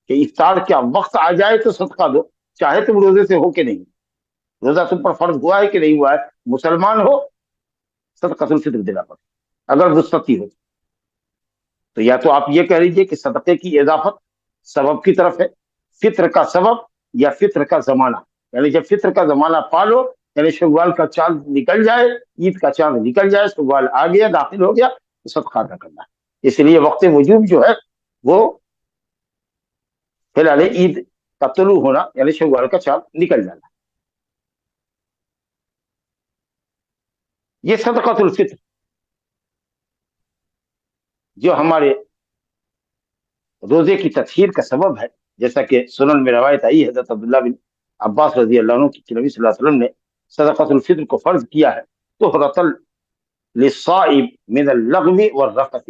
کہ افطار کیا وقت آ جائے تو صدقہ دو، چاہے تم روزے سے ہو کہ نہیں، روزہ تم پر فرض ہوا ہے کہ نہیں ہوا ہے، مسلمان ہو صدقۃ الفطر دینا پڑے اگر وسطی ہو. تو یا تو آپ یہ کہہ لیجیے کہ صدقے کی اضافت سبب کی طرف ہے، فطر کا سبب یا فطر کا زمانہ، یعنی جب فطر کا زمانہ پالو، یعنی شوال کا چاند نکل جائے، عید کا چاند نکل جائے، شوال آ گیا، داخل ہو گیا، تو صدقہ ادا کرنا ہے. اس لیے وقت وجوب جو ہے وہ فی الحال عید کا طلوع ہونا، یعنی شوال کا چاند نکل جانا. یہ صدقۃ الفطر جو ہمارے روزے کی تطہیر کا سبب ہے، جیسا کہ سنن میں روایت آئی ہے حضرت عبداللہ بن عباس رضی اللہ عنہ کی نبی صلی اللہ علیہ وسلم نے صدقۃ الفطر کو فرض کیا ہے طہرۃ للصائم من اللغو والرفث،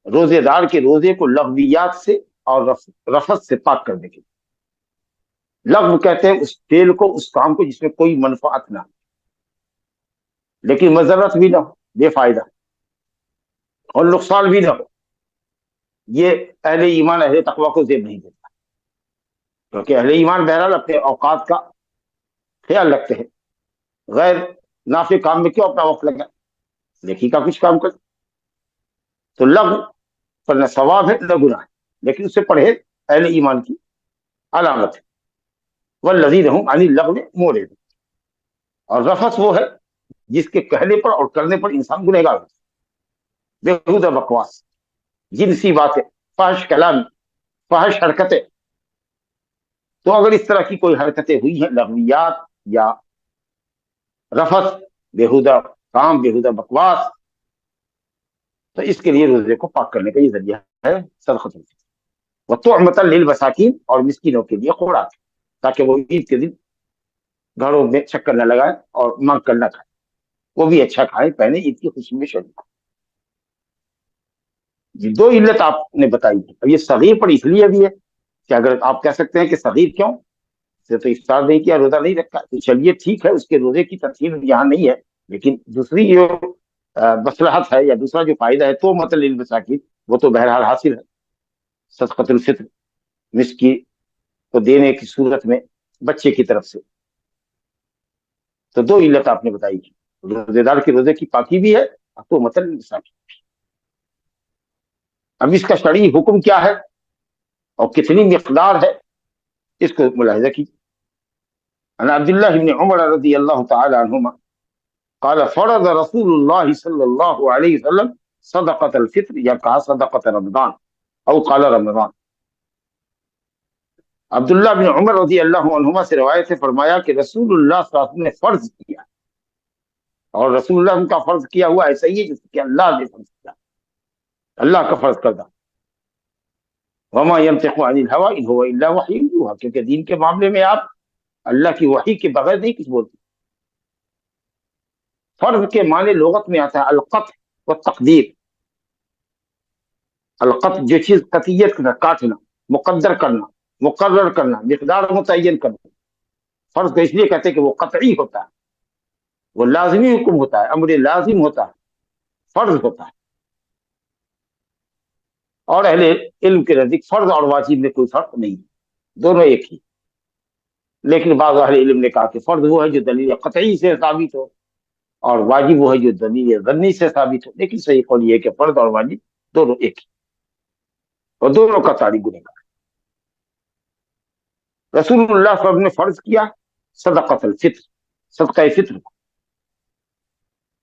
روزے دار کے روزے کو لغویات سے اور رفث سے پاک کرنے کے لیے. لغو کہتے ہیں اس فعل کو، اس کام کو جس میں کوئی منفعت نہ ہو لیکن مضرت بھی نہ ہو، بے فائدہ اور نقصان بھی نہ ہو. یہ اہل ایمان اہل تقوی کو زیب نہیں دیتا، کیونکہ اہل ایمان بہرحال اپنے اوقات کا خیال رکھتے ہیں، غیر نافع کام میں کیوں اپنا وقت لگا، نیکی کا کچھ کام کر. تو لغو پر نہ ثواب ہے نہ گناہ ہے، لیکن اس سے پرہیز اہل ایمان کی علامت ہے. والذین هم عن اللغو معرضون. اور رفث وہ ہے جس کے کہنے پر اور کرنے پر انسان گنہگار ہوتا ہے، بےہودہ بکواس، جنسی باتیں، فحش کلام، فحش حرکتیں. تو اگر اس طرح کی کوئی حرکتیں ہوئی ہیں، لغویات یا رفث، بےہودہ کام، بےہودہ بکواس، تو اس کے لیے روزے کو پاک کرنے کا یہ ذریعہ ہے صدقۃ الفطر. وطعمۃ للمساکین، اور مسکینوں کے لیے خوراک، تاکہ وہ عید کے دن گھروں میں چکر نہ لگائیں اور مانگ کر نہ کھائیں، وہ بھی اچھا کھائیں، پہنے، عید کی خوشی میں شریک ہوں. جی دو علت آپ نے بتائی ہے. اب یہ صغیر پر اس لیے بھی ہے کہ اگر آپ کہہ سکتے ہیں کہ صغیر کیوں، اسے تو افطار نہیں کیا، روزہ نہیں رکھا، تو چلیے ٹھیک ہے، اس کے روزے کی تفصیل یہاں نہیں ہے، لیکن دوسری جو مصلحت ہے یا دوسرا جو فائدہ ہے تو مطلب للمساکین، وہ تو بہرحال حاصل ہے. صدقۃ الفطر مسکین کو دینے کی صورت میں بچے کی طرف سے. تو دو علت آپ نے بتائی، روزے دار کے روزے کی پاکی بھی ہے تو مطلب للمساکین. اب اس کا شرعی حکم کیا ہے اور کتنی مقدار ہے، اس کو ملاحظہ کیجیے. عن عبداللہ بن عمر رضی اللہ تعالی عنہما قال فرض رسول اللہ صلی اللہ علیہ وسلم صدقۃ الفطر، یا کہا صدقۃ رمضان او قال رمضان. عبداللہ بن عمر رضی اللہ عنہما سے روایت ہے، فرمایا کہ رسول اللہ صلی اللہ علیہ وسلم نے فرض کیا، اور رسول اللہ ان کا فرض کیا ہوا ایسا ہی ہے جس کہ اللہ نے فرض کیا، اللہ کا فرض کردہ. وما ينطق عن الهوى ان هو الا وحی یوحى، کیونکہ دین کے معاملے میں آپ اللہ کی وحی کے بغیر نہیں کچھ بولتے. فرض کے معنی لغت میں آتا ہے القطع والتقدیر. القطع جو چیز قطعیت کرنا، کاٹنا، مقدر کرنا، مقرر کرنا، مقدار متعین کرنا. فرض کو اس لیے کہتے ہیں کہ وہ قطعی ہوتا ہے، وہ لازمی حکم ہوتا ہے، امر لازم ہوتا ہے، فرض ہوتا ہے. اور اہل علم کے نزدیک فرض اور واجب میں کوئی فرق نہیں، دونوں ایک ہی. لیکن بعض اہل علم نے کہا کہ فرض وہ ہے جو دلیل قطعی سے ثابت ہو، اور واجب وہ ہے جو دلیل ظنی سے ثابت ہو. لیکن صحیح قول یہ ہے کہ فرض اور واجب دونوں ایک ہی، اور دونوں کا تعریف گنہگار. رسول اللہ صلی اللہ علیہ وسلم نے فرض کیا صدقۃ الفطر، صدقہ فطر کو.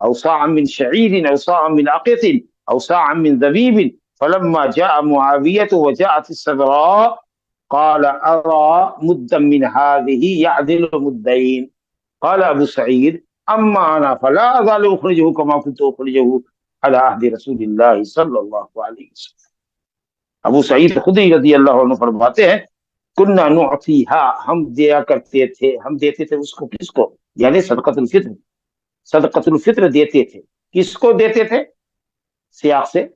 أو صاعا من شعير أو صاعا من عقط أو صاعا من زبيب فلما جاء معاوية وجاءت السدراء قال أرى مدا من هذه يعدل مدين. قال أبو سعيد أما أنا فلا أزال أخرجه كما كنت أخرجه على عهد رسول الله صلی اللہ علیہ وسلم. ابو سعید خدری رضی اللہ عنہ فرماتے ہیں کننا نعطیہا، ہم دیا کرتے تھے، ہم دیتے تھے اس کو، کس کو؟ یعنی صدقۃ الفطر، صدقۃ الفطر دیتے تھے. کس کو دیتے تھے؟ سیاق سے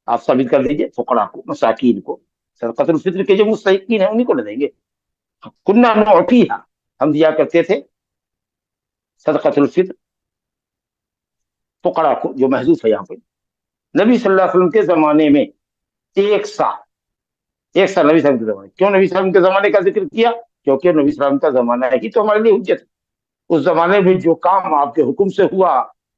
آپ ثابت کر دیجئے، فقراء کو، مساکین کو. صدقۃ الفطر کے جو مستحقین ہیں انہیں کو نہ دیں گے. کننا نعطیہا، ہم دیا کرتے تھے صدقۃ الفطر فقراء کو، جو محذوف ہے یہاں پہ. نبی صلی اللہ علیہ وسلم کے زمانے میں ایک سا نبی صلی اللہ علیہ وسلم کے زمانے. کیوں نبی صلی اللہ علیہ وسلم کے زمانے کا ذکر کیا؟ کیونکہ نبی صلی اللہ علیہ وسلم کا زمانہ ہے ہی تو ہمارے لیے حجت ہے. اس زمانے میں جو کام آپ کے حکم سے ہوا،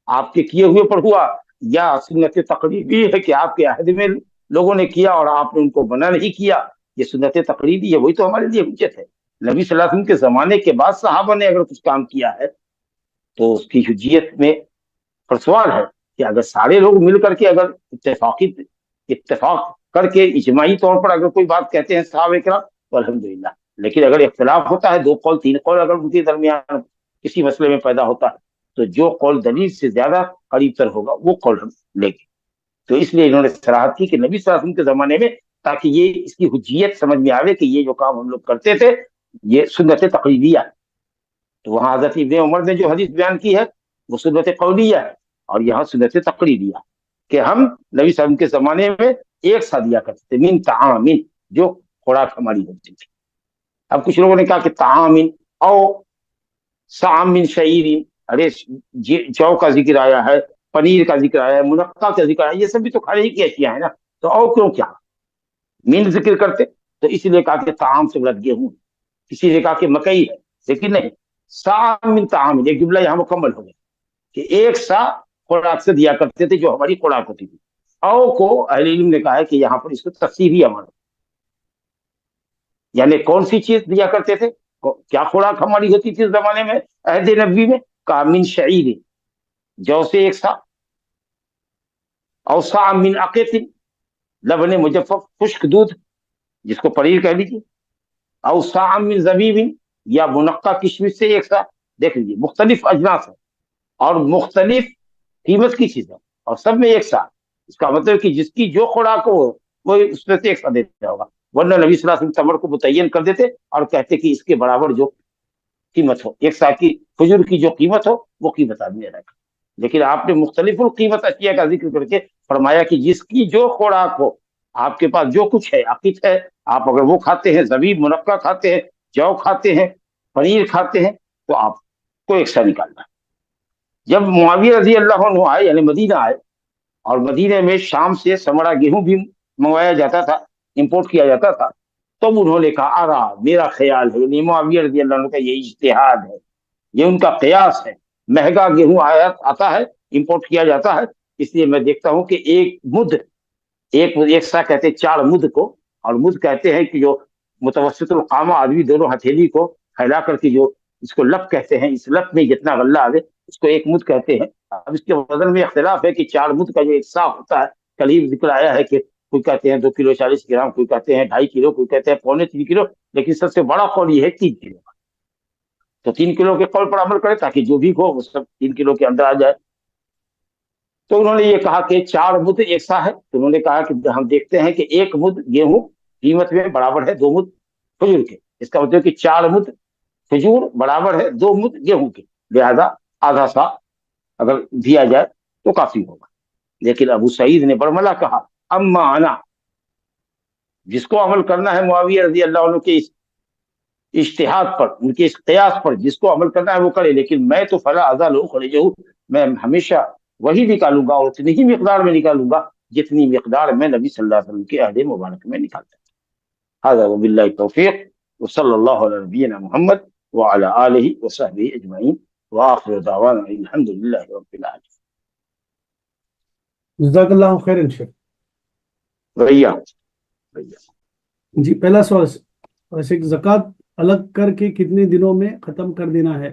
آپ کے کیے ہوئے پر ہوا، یا سنت تقریبی ہے کہ آپ کے عہد میں لوگوں نے کیا اور آپ نے ان کو منع نہیں کیا، یہ سنت تقریبی ہے، وہی تو ہمارے لیے حجت ہے. نبی صلی اللہ علیہ وسلم کے زمانے کے بعد صحابہ نے اگر کچھ کام کیا ہے تو اس کی حجیت میں پر سوال ہے کہ اگر سارے لوگ مل کر کے اگر اتفاق کر کے اجماعی طور پر اگر کوئی بات کہتے ہیں صحابہ کرام تو الحمدللہ. لیکن اگر اختلاف ہوتا ہے، 2 قول 3 قول اگر ان کے درمیان کسی مسئلے میں پیدا ہوتا ہے تو جو قول دلیل سے زیادہ قریب تر ہوگا وہ قول ہم لیں گے. تو اس لیے انہوں نے صراحت کی کہ نبی صلی اللہ علیہ وسلم کے زمانے میں، تاکہ یہ اس کی حجیت سمجھ میں آوے کہ یہ جو کام ہم لوگ کرتے تھے یہ سنت تقریبیہ. تو وہاں حضرت ابن عمر نے جو حدیث بیان کی ہے وہ سنت قولیہ ہے، اور یہاں سنت تقریریہ کہ ہم نبی صلی اللہ علیہ وسلم کے زمانے میں ایک سا دیا کرتے تھے، من طعامن، جو خوراک ہماری ہوتی تھی. اب کچھ لوگوں نے کہا کہ طعامن او صاع من شعیر، ارے جو کا ذکر آیا ہے، پنیر کا ذکر آیا ہے، منقع کا ذکر آیا ہے، یہ سب بھی تو کھانے کی اشیاء ہیں نا، تو او کیوں کیا من ذکر کرتے؟ تو اس لیے کہا کہ طعام سے مراد گیہوں، کسی نے کہا کہ مکئی ہے، لیکن نہیں، صاع من طعام، ایک جملہ یہاں مکمل ہو گیا کہ ایک سا خوراک سے دیا کرتے تھے جو ہماری خوراک ہوتی تھی. او کو اہل علم نے کہا ہے کہ یہاں پر اس کو تفسیری عمل، یعنی کون سی چیز دیا کرتے تھے، کیا خوراک ہماری ہوتی تھی اس زمانے میں عہد نبوی میں؟ کا من شعیر، جو سے ایک سا، او صاع من عقط، لبن مجفف، خشک دودھ جس کو پنیر کہہ لیجیے، او صاع من زبیب، یا منقع کشمش سے ایک سا. دیکھ لیجیے مختلف اجناس ہے اور مختلف قیمت کی چیز ہے اور سب میں ایک سا. اس کا مطلب کہ جس کی جو خوراک ہو وہ اس میں سے ایک سا دیتا ہوگا، ورنہ نبی صلی اللہ علیہ وسلم تمر کو متعین کر دیتے اور کہتے کہ اس کے برابر جو قیمت ہو، ایک سا کی کھجور کی جو قیمت ہو وہ قیمت آدمی ادا کرے. لیکن آپ نے مختلف القیمت اشیاء کا ذکر کر کے فرمایا کہ جس کی جو خوراک ہو، آپ کے پاس جو کچھ ہے، عقیق ہے، آپ اگر وہ کھاتے ہیں، زبیب منقع کھاتے ہیں، جو کھاتے ہیں، پنیر کھاتے ہیں، تو آپ کو ایک سا نکالنا ہے. جب معاویہ رضی اللہ عنہ آئے، یعنی مدینہ آئے، اور مدینہ میں شام سے سمرا گیہوں بھی منگوایا جاتا تھا، امپورٹ کیا جاتا تھا، تب انہوں نے کہا آرا، میرا خیال ہے، یعنی معاویہ رضی اللہ عنہ کا یہ اجتہاد ہے، یہ ان کا قیاس ہے. مہنگا گیہوں آتا ہے، امپورٹ کیا جاتا ہے، اس لیے میں دیکھتا ہوں کہ ایک مد، ایک سا کہتے ہیں 4 مد کو، اور مد کہتے ہیں کہ جو متوسط القامہ آدمی دونوں ہتھیلی کو پھیلا کر کے جو اس کو لپ کہتے ہیں، اس لپ میں جتنا غلہ آگے اس کو ایک مد کہتے ہیں. اب اس کے وزن میں اختلاف ہے کہ 4 مد کا جو ایک سا ہوتا ہے، قریب ذکر آیا ہے کہ کوئی کہتے ہیں 2 کلو 40 گرام، کوئی کہتے ہیں 2.5 کلو، کوئی کہتے ہیں 2.25 کلو، لیکن سب سے بڑا قول یہ ہے 3 کلو کا. تو 3 کلو کے قول پر عمل کرے تاکہ جو بھی ہو وہ سب 3 کلو کے اندر آ جائے. تو انہوں نے یہ کہا کہ 4 مد ایک سا ہے. تو انہوں نے کہا کہ ہم دیکھتے ہیں کہ 1 مد گیہوں قیمت میں برابر ہے 2 مد کھجور کے، اس کا مطلب کہ 4 مد کھجور برابر ہے 2 مد گیہوں کے، لہذا آدھا سا اگر دیا جائے تو کافی ہوگا. لیکن ابو سعید نے برملا کہا اما انا، جس کو عمل کرنا ہے معاویہ رضی اللہ عنہ کے اس اجتہاد پر، ان کے اس قیاس پر، جس کو عمل کرنا ہے وہ کرے، لیکن میں تو فلا ازال اخرجہ، میں ہمیشہ وہی نکالوں گا اور اتنی ہی مقدار میں نکالوں گا جتنی مقدار میں نبی صلی اللہ علیہ وسلم کے عہد مبارک میں نکالتا تھا. هذا وباللہ التوفیق، وصلی اللہ علی نبینا محمد وعلی آلہ وصحبہ اجمعین، وآخر دعوانا الحمد للہ رب العالمین. جزاک اللہ خیر شیخ. ریا جی پہلا سوال، ویسے زکوٰۃ الگ کر کے کتنے دنوں میں ختم کر دینا ہے؟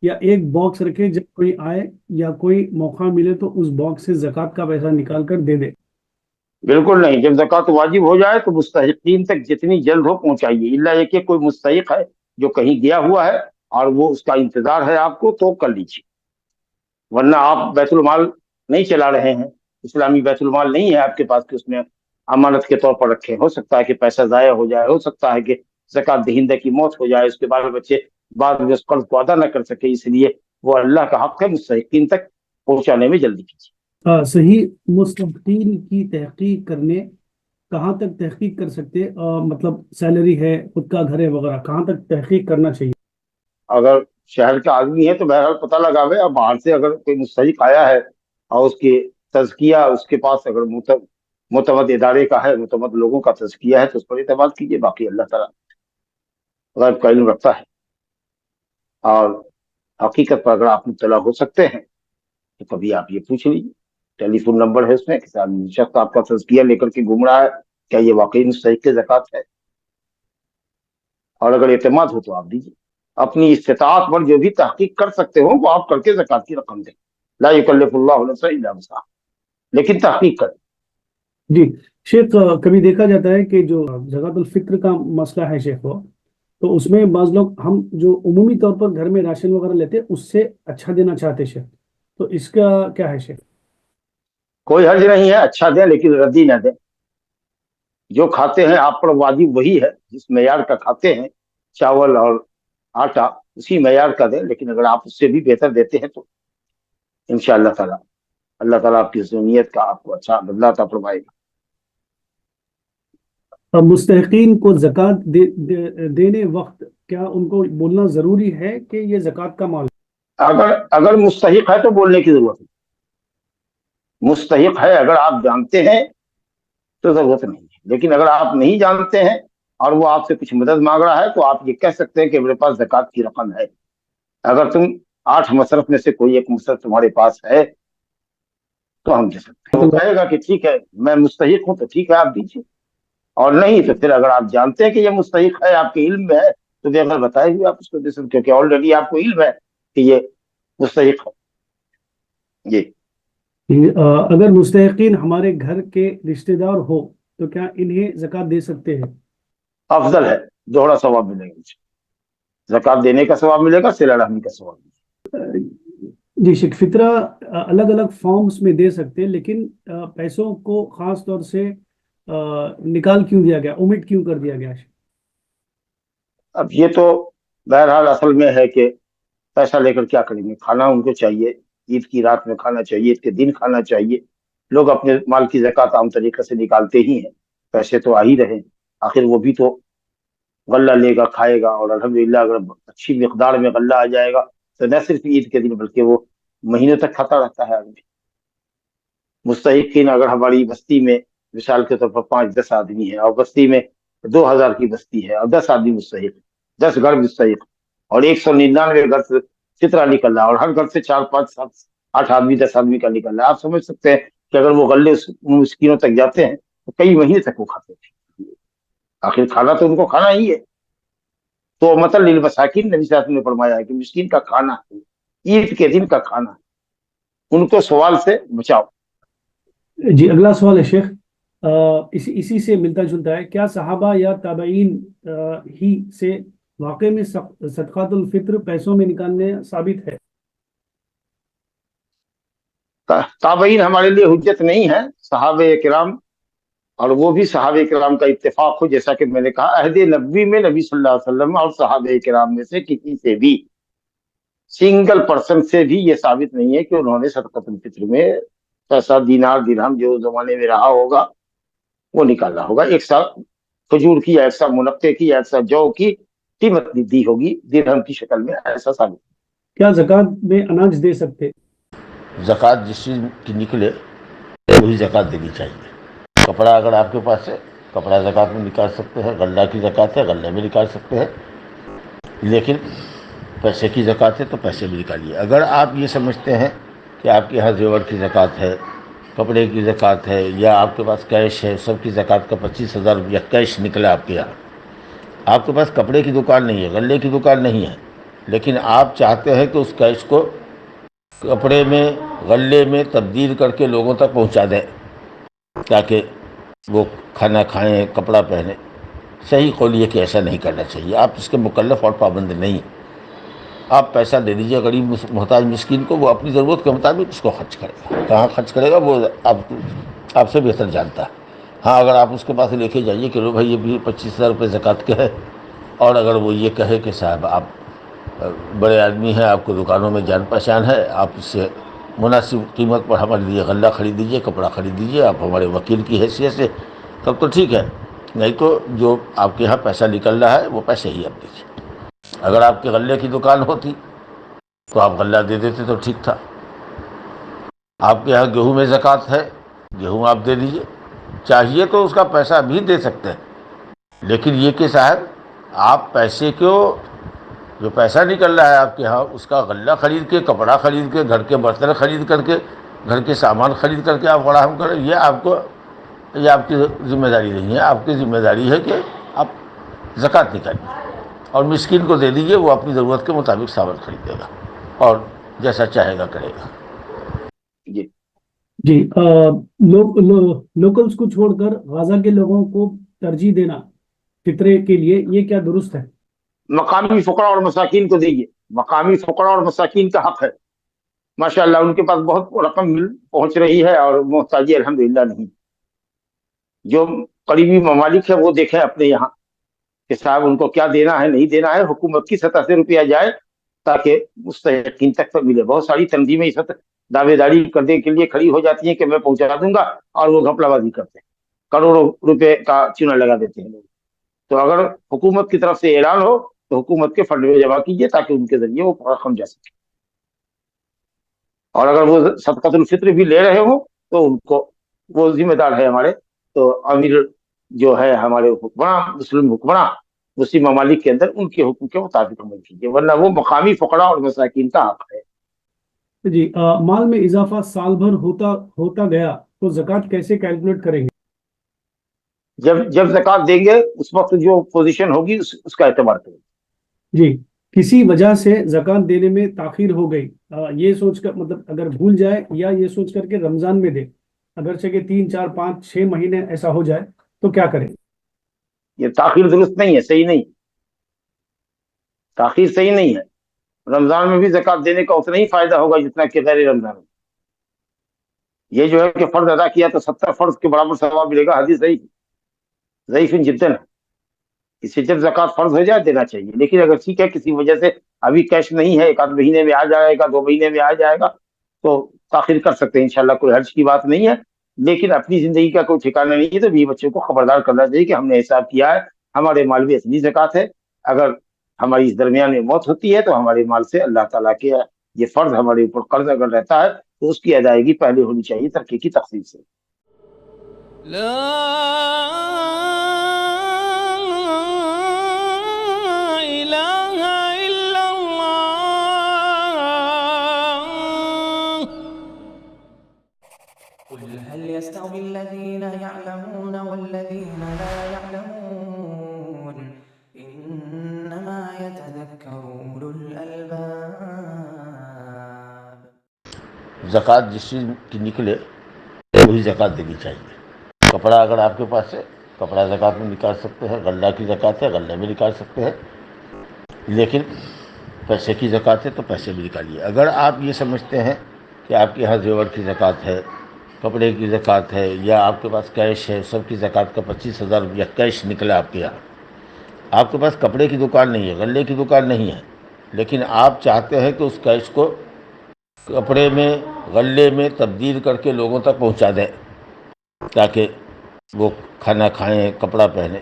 یا ایک باکس رکھے جب کوئی آئے یا کوئی موقع ملے تو اس باکس سے زکوٰۃ کا پیسہ نکال کر دے دے؟ بالکل نہیں، جب زکوٰۃ واجب ہو جائے تو مستحقین تک جتنی جلد ہو پہنچائیے، الا یہ کہ کوئی مستحق ہے جو کہیں گیا ہوا ہے اور وہ اس کا انتظار ہے آپ کو، تو کر لیجیے، ورنہ آپ بیت المال نہیں چلا رہے ہیں، اسلامی بیت المال نہیں ہے آپ کے پاس کہ اس میں امانت کے طور پر رکھیں. ہو سکتا ہے کہ پیسہ ضائع ہو جائے، ہو سکتا ہے کہ زکوٰۃ دہندہ کی موت ہو جائے، اس کے بال بچے بعد میں اس قرض کو ادا نہ کر سکے، اس لیے وہ اللہ کا حق ہے، مستحقین تک پہنچانے میں جلدی کیجیے. صحیح مستحقین کی تحقیق کرنے کہاں تک تحقیق کر سکتے؟ مطلب سیلری ہے، خود کا گھر ہے وغیرہ، کہاں تک تحقیق کرنا چاہیے؟ اگر شہر کا آدمی ہے تو بہرحال پتہ لگاوے، اور باہر سے اگر کوئی مستحق آیا ہے اور اس کی تزکیہ اس کے پاس اگر معتمد ادارے کا ہے، معتمد لوگوں کا تزکیہ ہے تو اس پر اعتماد کیجیے. باقی اللہ تعالیٰ غیب کا علم رکھتا ہے، اور حقیقت پر اگر آپ مطلع ہو سکتے ہیں تو کبھی آپ یہ پوچھ لیجیے، ٹیلی فون نمبر ہے اس میں، کہ شخص آپ کا تزکیہ لے کر کے گھوم رہا ہے، کیا یہ واقعی مستحق زکوٰۃ ہے؟ اور اگر اعتماد ہو تو آپ دیجیے. اپنی استطاعت پر جو بھی تحقیق کر سکتے ہو وہ آپ کر کے زکوٰۃ کی رقم دیں. لا یکلف اللہ نفسا الا وسعہا، لیکن تحقیق کریں. جی شیخ، کبھی دیکھا جاتا ہے کہ جو زکوٰۃ الفطر کا مسئلہ ہے شیخ، وہ تو اس میں بعض لوگ ہم جو عمومی طور پر گھر میں راشن وغیرہ لیتے ہیں اس سے اچھا دینا چاہتے شیخ، تو اس کا کیا ہے شیخ؟ کوئی حرج نہیں ہے، اچھا دیں لیکن ردی نہ دیں. جو کھاتے ہیں آپ پر واجب وہی ہے، جس معیار کا کھاتے ہیں چاول اور آٹا اسی معیار کا دیں، لیکن اگر آپ اس سے بھی بہتر دیتے ہیں تو انشاءاللہ تعالیٰ اللہ تعالیٰ آپ کی ذہنیت کا آپ کو اچھا بدلہ عطا فرمائے گا. مستحقین کو زکوٰۃ دینے وقت کیا ان کو بولنا ضروری ہے کہ یہ زکوٰۃ کا مال ہے؟ اگر مستحق ہے تو بولنے کی ضرورت نہیں. مستحق ہے اگر آپ جانتے ہیں تو ضرورت نہیں ہے، لیکن اگر آپ نہیں جانتے ہیں اور وہ آپ سے کچھ مدد مانگ رہا ہے تو آپ یہ کہہ سکتے ہیں کہ میرے پاس زکوٰۃ کی رقم ہے. اگر تم 8 مصرف میں سے کوئی ایک مصرف تمہارے پاس ہے تو ہم دے سکتے ہیں. وہ کہے گا کہ ٹھیک ہے میں مستحق ہوں تو ٹھیک ہے آپ دیجیے، اور نہیں تو پھر اگر آپ جانتے ہیں کہ یہ مستحق ہے، آپ کے علم میں ہے، تو بغیر بتائے ہوئے آپ اس کو دے سکتے، کیونکہ آلریڈی آپ کو علم ہے کہ یہ مستحق ہے. جی اگر مستحقین ہمارے گھر کے رشتہ دار ہو تو کیا انہیں زکوٰۃ دے سکتے ہیں؟ افضل ہے، دوہرا ثواب ملے گا، زکوٰۃ دینے کا ثواب ملے گا، صلہ رحمی کا ثواب ملے گا. جی شیخ، فطرہ الگ الگ فارمز میں دے سکتے ہیں، لیکن پیسوں کو خاص طور سے نکال کیوں دیا گیا، اومٹ کیوں کر دیا گیا؟ اب یہ تو بہرحال اصل میں ہے کہ پیسہ لے کر کیا کریں گے، کھانا ان کو چاہیے، عید کی رات میں کھانا چاہیے، عید کے دن کھانا چاہیے. لوگ اپنے مال کی زکوٰۃ عام طریقے سے نکالتے ہی ہیں، پیسے تو آ ہی رہے ہیں، آخر وہ بھی تو غلہ لے گا کھائے گا، اور الحمدللہ اگر اچھی مقدار میں غلہ آ جائے گا تو نہ صرف عید کے دن بلکہ وہ مہینوں تک کھاتا رہتا ہے آدمی. مستحقین اگر ہماری بستی میں مثال کے طور پر 5-10 آدمی ہیں، اور بستی میں 2000 کی بستی ہے اور 10 آدمی مستحق، 10 گھر مستحق، اور 199 گھر سے فطرہ نکل رہا ہے، اور ہر گھر سے 4 5 7 8 آدمی 10 آدمی کا نکل رہا ہے. آپ سمجھ سکتے ہیں کہ اگر وہ غلے مسکینوں تک جاتے ہیں تو کئی مہینے تک وہ کھاتے تھے. آخر کھانا تو ان کو کھانا ہی ہے. تو مثلا للمساکین نبی صلی اللہ علیہ وسلم نے فرمایا ہے کہ مسکین کا کھانا ہے، عید کے دن کا کھانا ہے، ان کو سوال سے بچاؤ. جی اگلا سوال ہے شیخ، اسی سے ملتا جلتا ہے، کیا صحابہ یا تابعین ہی سے واقع میں صدقات الفطر پیسوں میں نکالنے ثابت ہے؟ تابعین ہمارے لیے حجت نہیں ہے، صحابہ کرام، اور وہ بھی صحابہ کرام کا اتفاق ہو، جیسا کہ میں نے کہا عہد نبوی میں نبی صلی اللہ علیہ وسلم اور صحابہ کرام میں سے کسی سے بھی سنگل پرسن سے بھی یہ ثابت نہیں ہے کہ انہوں نے صدقۃ الفطر میں پیسہ دینار درہم جو زمانے میں رہا ہوگا وہ نکالا ہوگا. ایک سا کھجور کی یا ایک سا منقے کی یا ایک سا جو کی قیمت دی ہوگی درہم کی شکل میں، ایسا ثابت. کیا زکوٰۃ میں اناج دے سکتے؟ زکوٰۃ جس چیز کی نکلے وہی زکوٰۃ دینی چاہیے. کپڑا اگر آپ کے پاس ہے، کپڑا زکوٰۃ میں نکال سکتے ہیں، غلہ کی زکوٰۃ ہے غلے میں نکال سکتے ہیں، لیکن پیسے کی زکوٰۃ ہے تو پیسے میں نکالیے. اگر آپ یہ سمجھتے ہیں کہ آپ کے یہاں زیور کی زکوٰۃ ہے، کپڑے کی زکوٰۃ ہے، یا آپ کے پاس کیش ہے، سب کی زکوٰۃ کا 25,000 روپیہ کیش نکلا آپ کے یہاں، آپ کے پاس کپڑے کی دکان نہیں ہے، غلے کی دکان نہیں ہے، لیکن آپ چاہتے ہیں کہ اس کیش کو کپڑے میں غلے میں تبدیل کر کے لوگوں تک پہنچا دیں تاکہ وہ کھانا کھائیں کپڑا پہنیں. صحیح قول یہ کہ ایسا نہیں کرنا چاہیے. آپ اس کے مکلف اور پابند نہیں. آپ پیسہ دے دیجیے غریب محتاج مسکین کو، وہ اپنی ضرورت کے مطابق اس کو خرچ کرے گا. کہاں خرچ کرے گا وہ آپ سے بہتر جانتا ہے. ہاں اگر آپ اس کے پاس لے کے جائیے کہ لو بھائی یہ بھی 25,000 روپے زکوٰۃ کے ہے، اور اگر وہ یہ کہے کہ صاحب آپ بڑے آدمی ہیں، آپ کو دکانوں میں جان پہچان ہے، آپ اس سے مناسب قیمت پر ہمارے لیے غلہ خرید دیجیے، کپڑا خرید دیجیے، آپ ہمارے وکیل کی حیثیت سے، تب تو ٹھیک ہے. نہیں تو جو آپ کے یہاں پیسہ نکل رہا ہے وہ پیسے ہی آپ دیجیے. اگر آپ کے غلے کی دکان ہوتی تو آپ غلہ دے دیتے تو ٹھیک تھا. آپ کے یہاں گیہوں میں زکوٰۃ ہے، گیہوں آپ دے دیجیے. چاہیے تو اس کا پیسہ بھی دے سکتے ہیں، لیکن یہ کہ صاحب آپ پیسے کو، جو پیسہ نکل رہا ہے آپ کے ہاں، اس کا غلہ خرید کے، کپڑا خرید کے، گھر کے برتن خرید کر کے، گھر کے سامان خرید کر کے آپ فراہم کریں، یہ آپ کی ذمہ داری نہیں ہے. آپ کی ذمہ داری ہے کہ آپ زکوٰۃ نکالیے اور مسکین کو دے دیجیے، وہ اپنی ضرورت کے مطابق سامان خریدے گا اور جیسا چاہے گا کرے گا. جی جی لوکلز کو چھوڑ کر غازہ کے لوگوں کو ترجیح دینا فطرے کے لیے، یہ کیا درست ہے؟ مقامی فقراء اور مساکین کو دیجیے. مقامی فقراء اور مساکین کا حق ہے. ماشاء اللہ ان کے پاس بہت رقم پہنچ رہی ہے اور محتاجی الحمدللہ نہیں. جو قریبی ممالک ہے وہ دیکھیں اپنے یہاں کہ صاحب ان کو کیا دینا ہے نہیں دینا ہے. حکومت کی سطح سے روپیہ جائے تاکہ مستحقین تک ملے. بہت ساری تنظیمیں اس وقت دعوے داری کرنے کے لیے کھڑی ہو جاتی ہیں کہ میں پہنچا دوں گا، اور وہ گھپلہ بازی کرتے ہیں، کروڑوں روپے کا چونا لگا دیتے ہیں لوگ. تو اگر حکومت کی طرف سے اعلان ہو تو حکومت کے فنڈ میں جمع کیجیے تاکہ ان کے ذریعے وہ رقم جا سکے. اور اگر وہ صدقۃ الفطر بھی لے رہے ہوں تو ان کو، وہ ذمہ دار ہے ہمارے، تو امیر جو ہے ہمارے حکمراں، مسلم حکمراں اسی ممالک کے اندر، ان کے حکم کے مطابق عمل کیجیے، ورنہ وہ مقامی فقراء اور مساکین کا حق ہے. جی مال میں اضافہ سال بھر ہوتا گیا تو زکوٰۃ کیسے کیلکولیٹ کریں گے؟ جب زکوٰۃ دیں گے اس وقت جو پوزیشن ہوگی اس کا اعتبار کریں. جی کسی وجہ سے زکوٰۃ دینے میں تاخیر ہو گئی، یہ سوچ کر، مطلب اگر بھول جائے یا یہ سوچ کر کے رمضان میں دے، اگرچہ کہ 3 4 5 6 مہینے ایسا ہو جائے تو کیا کریں؟ یہ تاخیر درست نہیں ہے، صحیح نہیں. تاخیر صحیح نہیں ہے. رمضان میں بھی زکوٰۃ دینے کا اتنا ہی فائدہ ہوگا جتنا کہ غیر رمضان میں. یہ جو ہے کہ فرض ادا کیا تو 70 فرض کے برابر ثواب ملے گا، حدیث ضعیف جدا. اس سے جب زکوٰۃ فرض ہو جائے دینا چاہیے. لیکن اگر ٹھیک ہے کسی وجہ سے ابھی کیش نہیں ہے، 1 آدھ مہینے میں آ جائے گا، 2 مہینے میں آ جائے گا، تو تاخیر کر سکتے ہیں انشاءاللہ. کوئی حرج کی بات نہیں ہے. لیکن اپنی زندگی کا کوئی ٹھکانا نہیں ہے تو بھی بچوں کو خبردار کرنا چاہیے کہ ہم نے حساب کیا ہے، ہمارے مال میں اتنی زکوٰۃ ہے. اگر ہماری اس درمیان میں موت ہوتی ہے تو ہمارے مال سے اللہ تعالیٰ کے یہ فرض ہمارے اوپر قرض اگر رہتا ہے تو اس کی ادائیگی پہلے ہونی چاہیے ترکے کی تقسیم سے. قل هل يستوي الذين يعلمون والذين لا يعلمون إنما يتذكر أولو الألباب. زکوٰۃ جس چیز کی نکلے وہی زکوٰۃ دینی چاہیے. کپڑا اگر آپ کے پاس ہے، کپڑا زکوٰۃ میں نکال سکتے ہیں. غلہ کی زکوٰۃ ہے، غلے میں نکال سکتے ہیں. لیکن پیسے کی زکوٰۃ ہے تو پیسے بھی نکالیے. اگر آپ یہ سمجھتے ہیں کہ آپ کے یہاں زیور کی زکوٰۃ ہے، کپڑے کی زکوٰۃ ہے، یا آپ کے پاس کیش ہے، سب کی زکوٰۃ کا 25,000 روپیہ کیش نکلا آپ کے یہاں، آپ کے پاس کپڑے کی دکان نہیں ہے، غلے کی دکان نہیں ہے، لیکن آپ چاہتے ہیں کہ اس کیش کو کپڑے میں غلے میں تبدیل کر کے لوگوں تک پہنچا دیں تاکہ وہ کھانا کھائیں کپڑا پہنیں.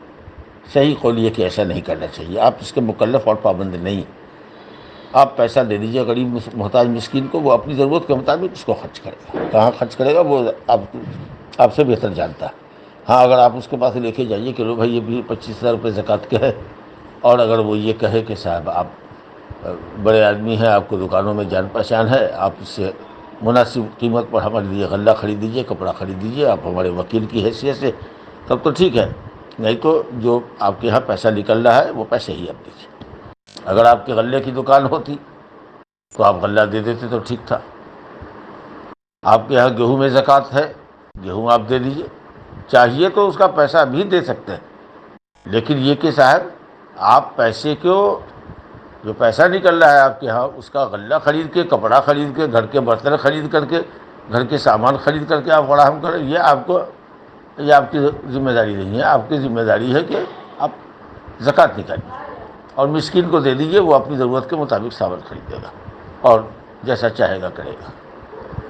صحیح قول یہ کہ ایسا نہیں کرنا چاہیے. آپ اس کے مکلف اور پابند نہیں. آپ پیسہ دے دیجیے غریب محتاج مسکین کو، وہ اپنی ضرورت کے مطابق اس کو خرچ کرے گا. کہاں خرچ کرے گا وہ آپ سے بہتر جانتا ہے. ہاں اگر آپ اس کے پاس لے کے جائیے کہ لو بھائی یہ بھی 25,000 روپے زکوٰۃ کے ہے، اور اگر وہ یہ کہے کہ صاحب آپ بڑے آدمی ہیں، آپ کو دکانوں میں جان پہچان ہے، آپ اس سے مناسب قیمت پر ہمارے لیے غلہ خرید دیجیے، کپڑا خرید دیجیے، آپ ہمارے وکیل کی حیثیت سے، تب تو ٹھیک ہے. نہیں تو جو آپ کے یہاں پیسہ نکل رہا ہے وہ پیسے ہی آپ دیجیے. اگر آپ کے غلے کی دکان ہوتی تو آپ غلہ دے دیتے تو ٹھیک تھا. آپ کے یہاں گیہوں میں زکوٰۃ ہے، گیہوں آپ دے دیجئے. چاہیے تو اس کا پیسہ بھی دے سکتے ہیں، لیکن یہ کہ صاحب آپ پیسے کو، جو پیسہ نکل رہا ہے آپ کے یہاں، اس کا غلہ خرید کے، کپڑا خرید کے، گھر کے برتن خرید کر کے، گھر کے سامان خرید کر کے آپ فراہم کریں، یہ آپ کی ذمہ داری نہیں ہے. آپ کی ذمہ داری ہے کہ آپ زکوٰۃ نکالیے اور مسکین کو دے دیجیے، وہ اپنی ضرورت کے مطابق سامان خریدے گا اور جیسا چاہے گا کرے گا.